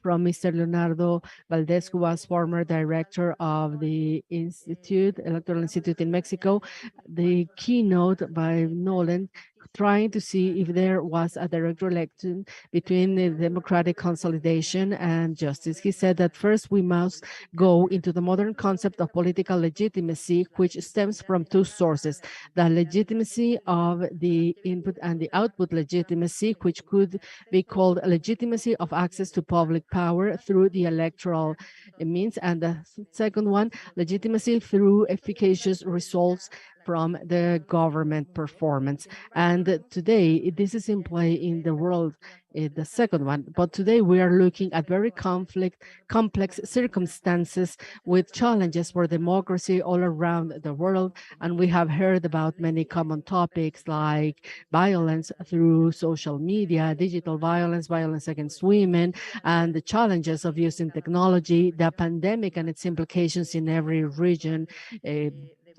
from Mr. Leonardo Valdez, who was former director of the Electoral Institute in Mexico, the keynote by Nolan, trying to see if there was a direct relation between the democratic consolidation and justice. He said that first we must go into the modern concept of political legitimacy, which stems from two sources: the legitimacy of the input and the output legitimacy, which could be called legitimacy of access to public power through the electoral means, and the second one, legitimacy through efficacious results from the government performance. And today, this is in play in the world, the second one. But today we are looking at very complex circumstances with challenges for democracy all around the world. And we have heard about many common topics like violence through social media, digital violence, violence against women, and the challenges of using technology, the pandemic and its implications in every region,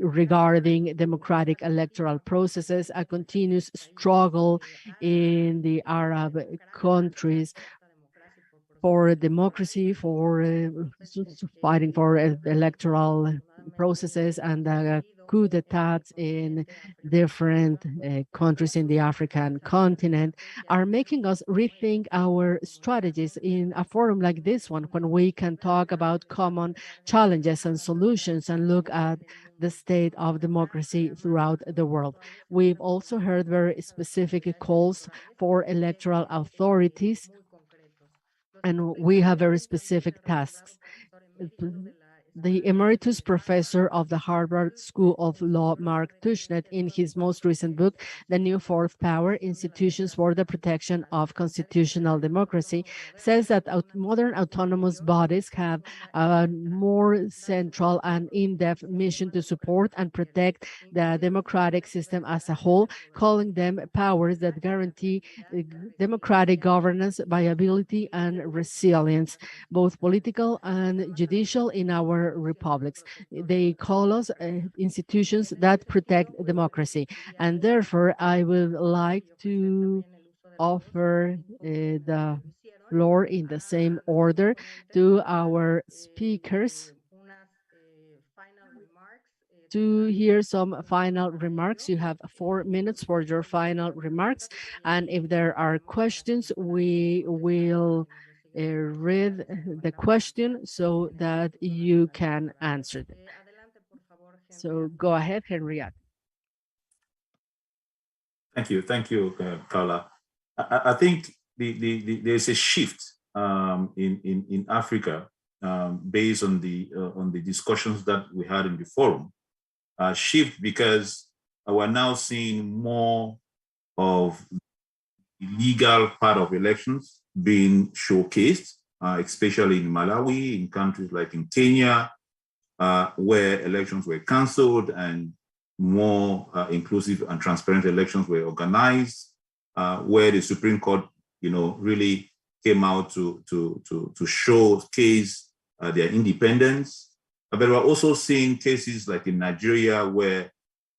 regarding democratic electoral processes, a continuous struggle in the Arab countries for democracy, for fighting for electoral processes, and coup d'etats in different countries in the African continent are making us rethink our strategies in a forum like this one, when we can talk about common challenges and solutions and look at the state of democracy throughout the world. We've also heard very specific calls for electoral authorities, and we have very specific tasks. The emeritus professor of the Harvard School of Law, Mark Tushnet, in his most recent book, The New Fourth Power, Institutions for the Protection of Constitutional Democracy, says that modern autonomous bodies have a more central and in-depth mission to support and protect the democratic system as a whole, calling them powers that guarantee democratic governance, viability, and resilience, both political and judicial, in our republics. They call us institutions that protect democracy. And therefore, I would like to offer the floor in the same order to our speakers to hear some final remarks. You have 4 minutes for your final remarks. And if there are questions, we will read the question so that you can answer them. So go ahead, Henriette. Thank you, Carla. I think there's a shift in Africa based on the discussions that we had in the forum. Shift because we're now seeing more of the legal part of elections being showcased, especially in Malawi, in countries like in Kenya, where elections were cancelled and more inclusive and transparent elections were organized, where the Supreme Court, really came out to showcase their independence. But we're also seeing cases like in Nigeria, where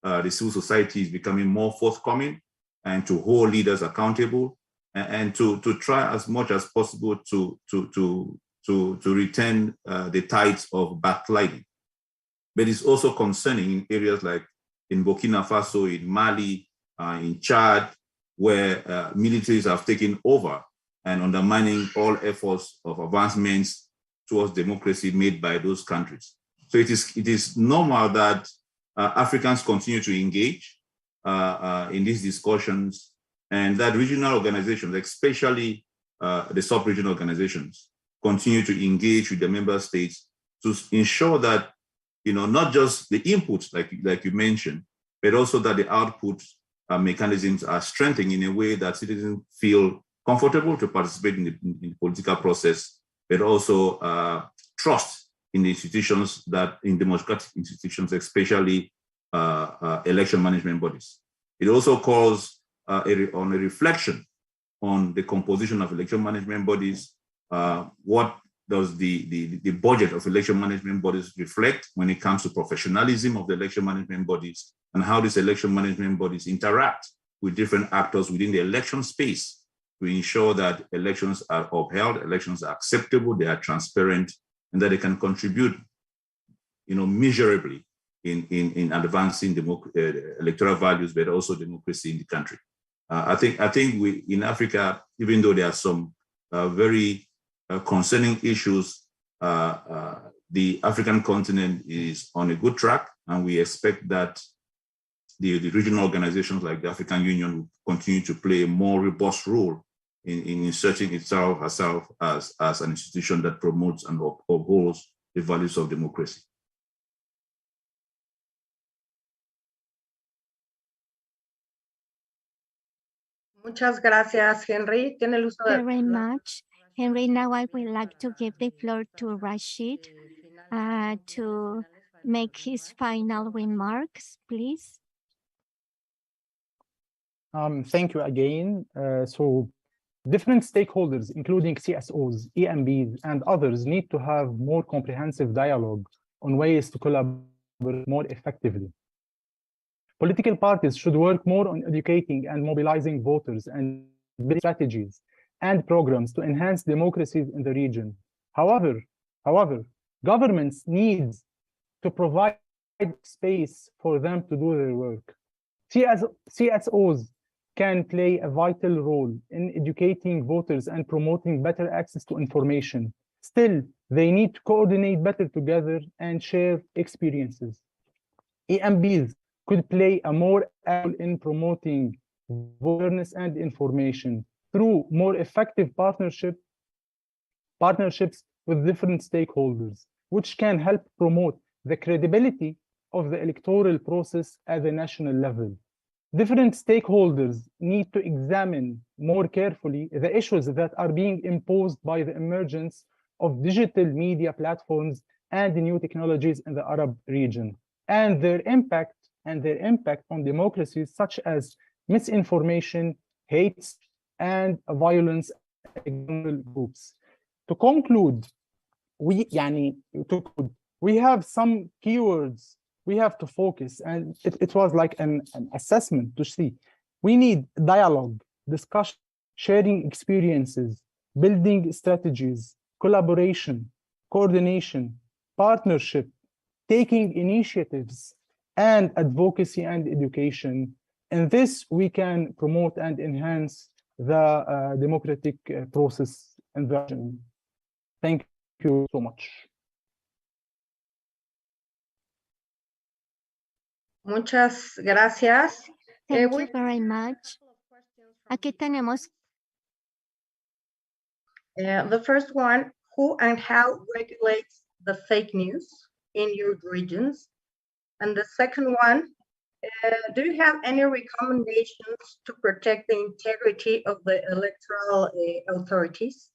the civil society is becoming more forthcoming and to hold leaders accountable and to try as much as possible to return the tides of backsliding. But it's also concerning in areas like in Burkina Faso, in Mali, in Chad, where militaries have taken over and undermining all efforts of advancements towards democracy made by those countries. So it is normal that Africans continue to engage in these discussions, and that regional organizations, especially the sub-regional organizations, continue to engage with the member states to ensure that, not just the inputs like you mentioned, but also that the output mechanisms are strengthened in a way that citizens feel comfortable to participate in the political process, but also trust in the institutions, in democratic institutions, especially election management bodies. It also calls on a reflection on the composition of election management bodies. What does the budget of election management bodies reflect when it comes to professionalism of the election management bodies, and how these election management bodies interact with different actors within the election space, to ensure that elections are upheld, elections are acceptable, they are transparent, and that they can contribute, measurably in advancing electoral values, but also democracy in the country. I think we in Africa, even though there are some very concerning issues, the African continent is on a good track, and we expect that the regional organizations like the African Union will continue to play a more robust role in inserting herself as an institution that promotes and upholds the values of democracy. Muchas gracias, Henry. Tiene el uso de Very much. Henry, now I would like to give the floor to Rashid to make his final remarks, please. Thank you again. So different stakeholders, including CSOs, EMBs, and others, need to have more comprehensive dialogue on ways to collaborate more effectively. Political parties should work more on educating and mobilizing voters and building strategies and programs to enhance democracies in the region. However, governments need to provide space for them to do their work. CSOs can play a vital role in educating voters and promoting better access to information. Still, they need to coordinate better together and share experiences. EMBs could play a more role in promoting awareness and information through more effective partnerships with different stakeholders, which can help promote the credibility of the electoral process at the national level. Different stakeholders need to examine more carefully the issues that are being imposed by the emergence of digital media platforms and the new technologies in the Arab region, and their impact on democracies, such as misinformation, hate, and violence against groups. To conclude, we have some keywords we have to focus, and it was like an assessment to see. We need dialogue, discussion, sharing experiences, building strategies, collaboration, coordination, partnership, taking initiatives, and advocacy and education. In this, we can promote and enhance the democratic process in the region. Thank you so much. Muchas gracias. Thank you very much. Aquí tenemos. The first one, who and how regulates the fake news in your regions? And the second one, do you have any recommendations to protect the integrity of the electoral authorities?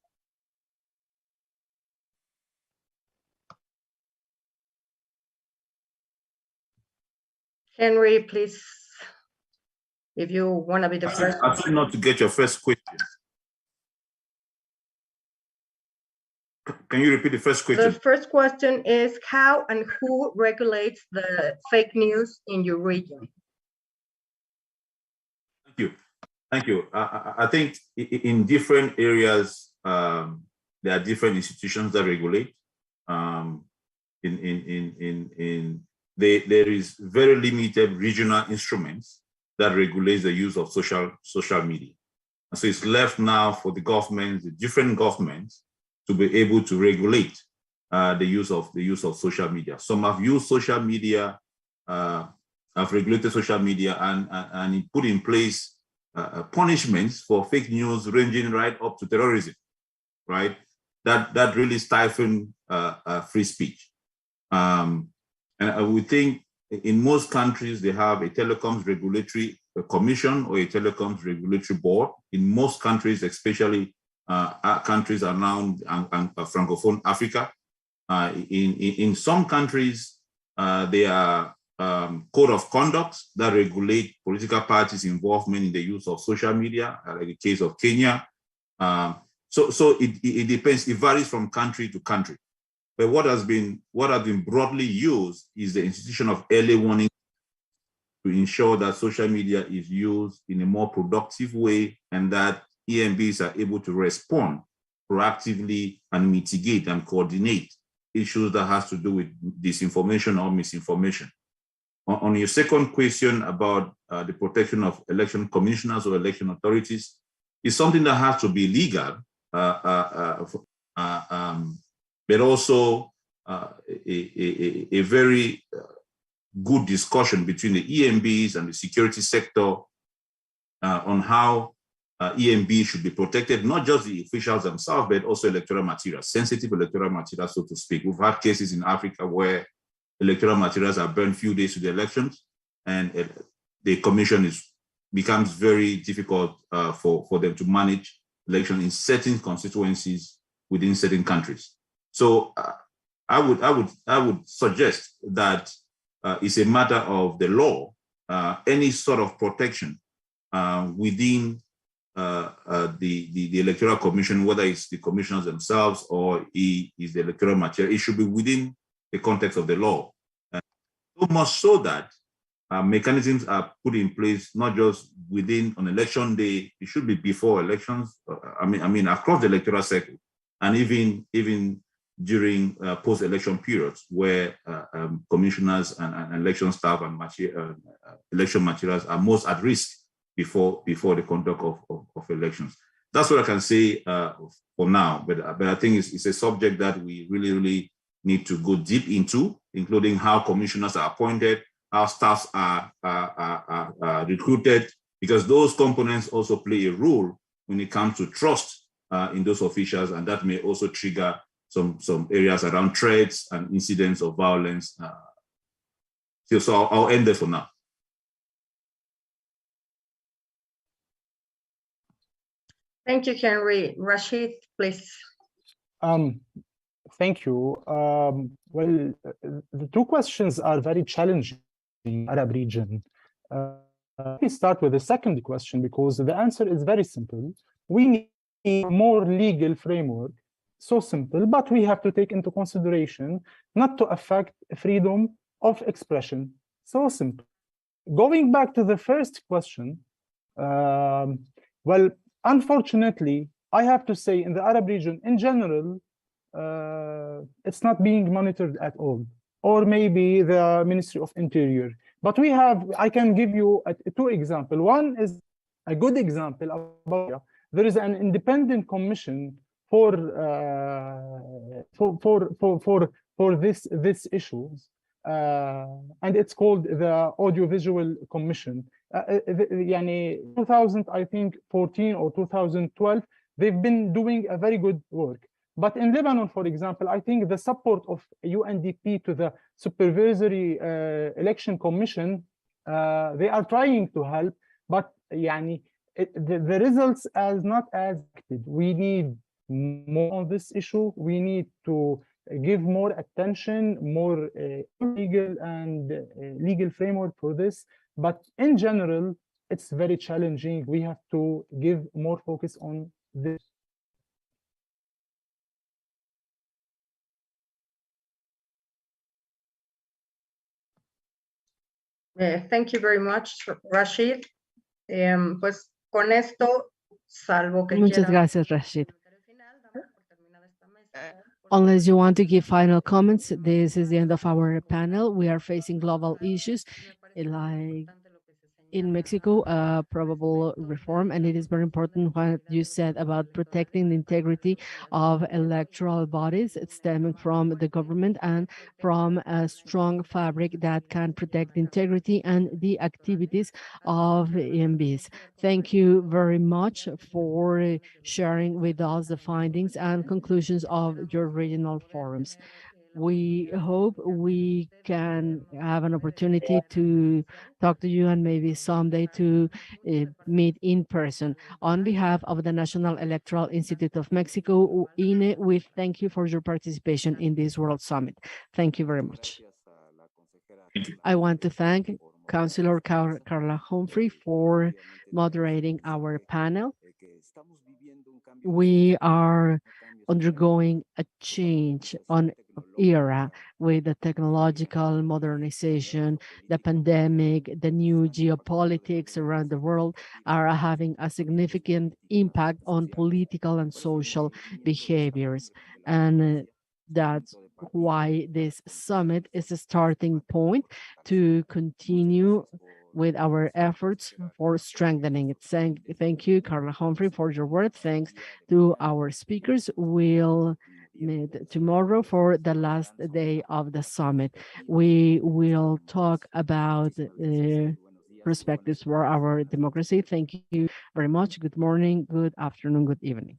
Henry, please, if you want to be the first. I'm trying not to get your first question. Can you repeat the first question? The first question is how and who regulates the fake news in your region? Thank you. I think in different areas, there are different institutions that regulate. There is very limited regional instruments that regulate the use of social media. And so it's left now for the governments, the different governments, to be able to regulate the use of social media. Some have used social media, have regulated social media, and put in place punishments for fake news ranging right up to terrorism, right? That really stifle free speech. And we think in most countries they have a telecoms regulatory commission or a telecoms regulatory board. In most countries, especially countries around Francophone Africa, in some countries there are code of conduct that regulate political parties' involvement in the use of social media, like the case of Kenya. So it depends. It varies from country to country. But what has been broadly used is the institution of early warning to ensure that social media is used in a more productive way, and that EMBs are able to respond proactively and mitigate and coordinate issues that has to do with disinformation or misinformation. On your second question about the protection of election commissioners or election authorities, is something that has to be legal, but also a very good discussion between the EMBs and the security sector on how EMB should be protected, not just the officials themselves, but also electoral materials, sensitive electoral materials, so to speak. We've had cases in Africa where electoral materials are burned few days to the elections, and the commission becomes very difficult for them to manage elections in certain constituencies within certain countries. So I would suggest that it's a matter of the law, any sort of protection within the Electoral Commission, whether it's the commissioners themselves or is the electoral material, it should be within the context of the law. So much so that mechanisms are put in place, not just within on election day, it should be before elections, I mean across the electoral cycle, and even during post-election periods where commissioners and election staff and election materials are most at risk before the conduct of elections. That's what I can say for now, but I think it's a subject that we really need to go deep into, including how commissioners are appointed, how staffs are recruited, because those components also play a role when it comes to trust in those officials, and that may also trigger some areas around threats and incidents of violence. So I'll end there for now. Thank you, Henry. Rashid, please. Thank you. Well, the two questions are very challenging in the Arab region. Let me start with the second question, because the answer is very simple. We need more legal framework. So simple, but we have to take into consideration not to affect freedom of expression. So simple. Going back to the first question, well, unfortunately, I have to say in the Arab region in general, it's not being monitored at all, or maybe the Ministry of Interior. But I can give you two examples. One is a good example about, there is an independent commission for this issues, and it's called the Audiovisual Commission. 2000, I think 14 or 2012, they've been doing a very good work. But in Lebanon, for example, I think the support of UNDP to the Supervisory Election Commission, they are trying to help, but the results are not as expected. We need more on this issue. We need to give more attention, more legal framework for this. But in general, it's very challenging. We have to give more focus on this. Thank you very much, Rashid. Pues con esto, salvo que Muchas gracias, Rashid. Unless you want to give final comments, this is the end of our panel. We are facing global issues like in Mexico, probable reform, and it is very important what you said about protecting the integrity of electoral bodies. It's stemming from the government and from a strong fabric that can protect the integrity and the activities of EMBs. Thank you very much for sharing with us the findings and conclusions of your regional forums. We hope we can have an opportunity to talk to you and maybe someday to meet in person. On behalf of the National Electoral Institute of Mexico, INE, we thank you for your participation in this World Summit. Thank you very much. I want to thank Councillor Carla Humphrey for moderating our panel. We are undergoing a change era with the technological modernization, the pandemic, the new geopolitics around the world are having a significant impact on political and social behaviors. And that's why this summit is a starting point to continue with our efforts for strengthening it. Thank you, Carla Humphrey, for your words. Thanks to our speakers. We'll meet tomorrow for the last day of the summit. We will talk about perspectives for our democracy. Thank you very much. Good morning, good afternoon, good evening.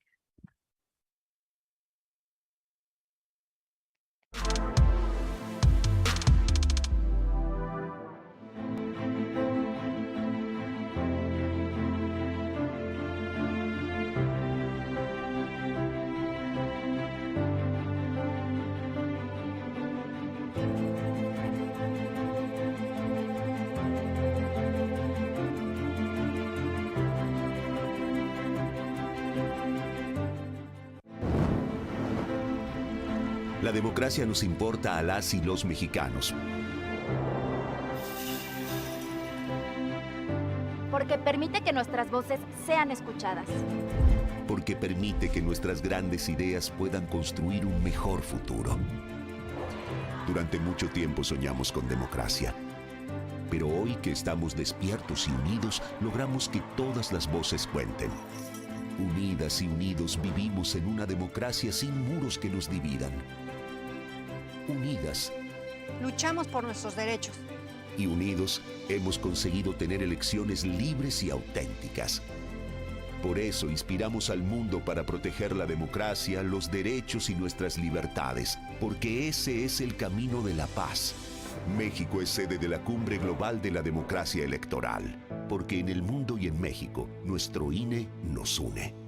La democracia nos importa a las y los mexicanos. Porque permite que nuestras voces sean escuchadas. Porque permite que nuestras grandes ideas puedan construir un mejor futuro. Durante mucho tiempo soñamos con democracia. Pero hoy que estamos despiertos y unidos, logramos que todas las voces cuenten. Unidas y unidos vivimos en una democracia sin muros que nos dividan. Unidas Luchamos por nuestros derechos. y unidos hemos conseguido tener elecciones libres y auténticas. Por eso inspiramos al mundo para proteger la democracia, los derechos y nuestras libertades, porque ese es el camino de la paz. México es sede de la Cumbre Global de la Democracia Electoral, porque en el mundo y en México, nuestro INE nos une.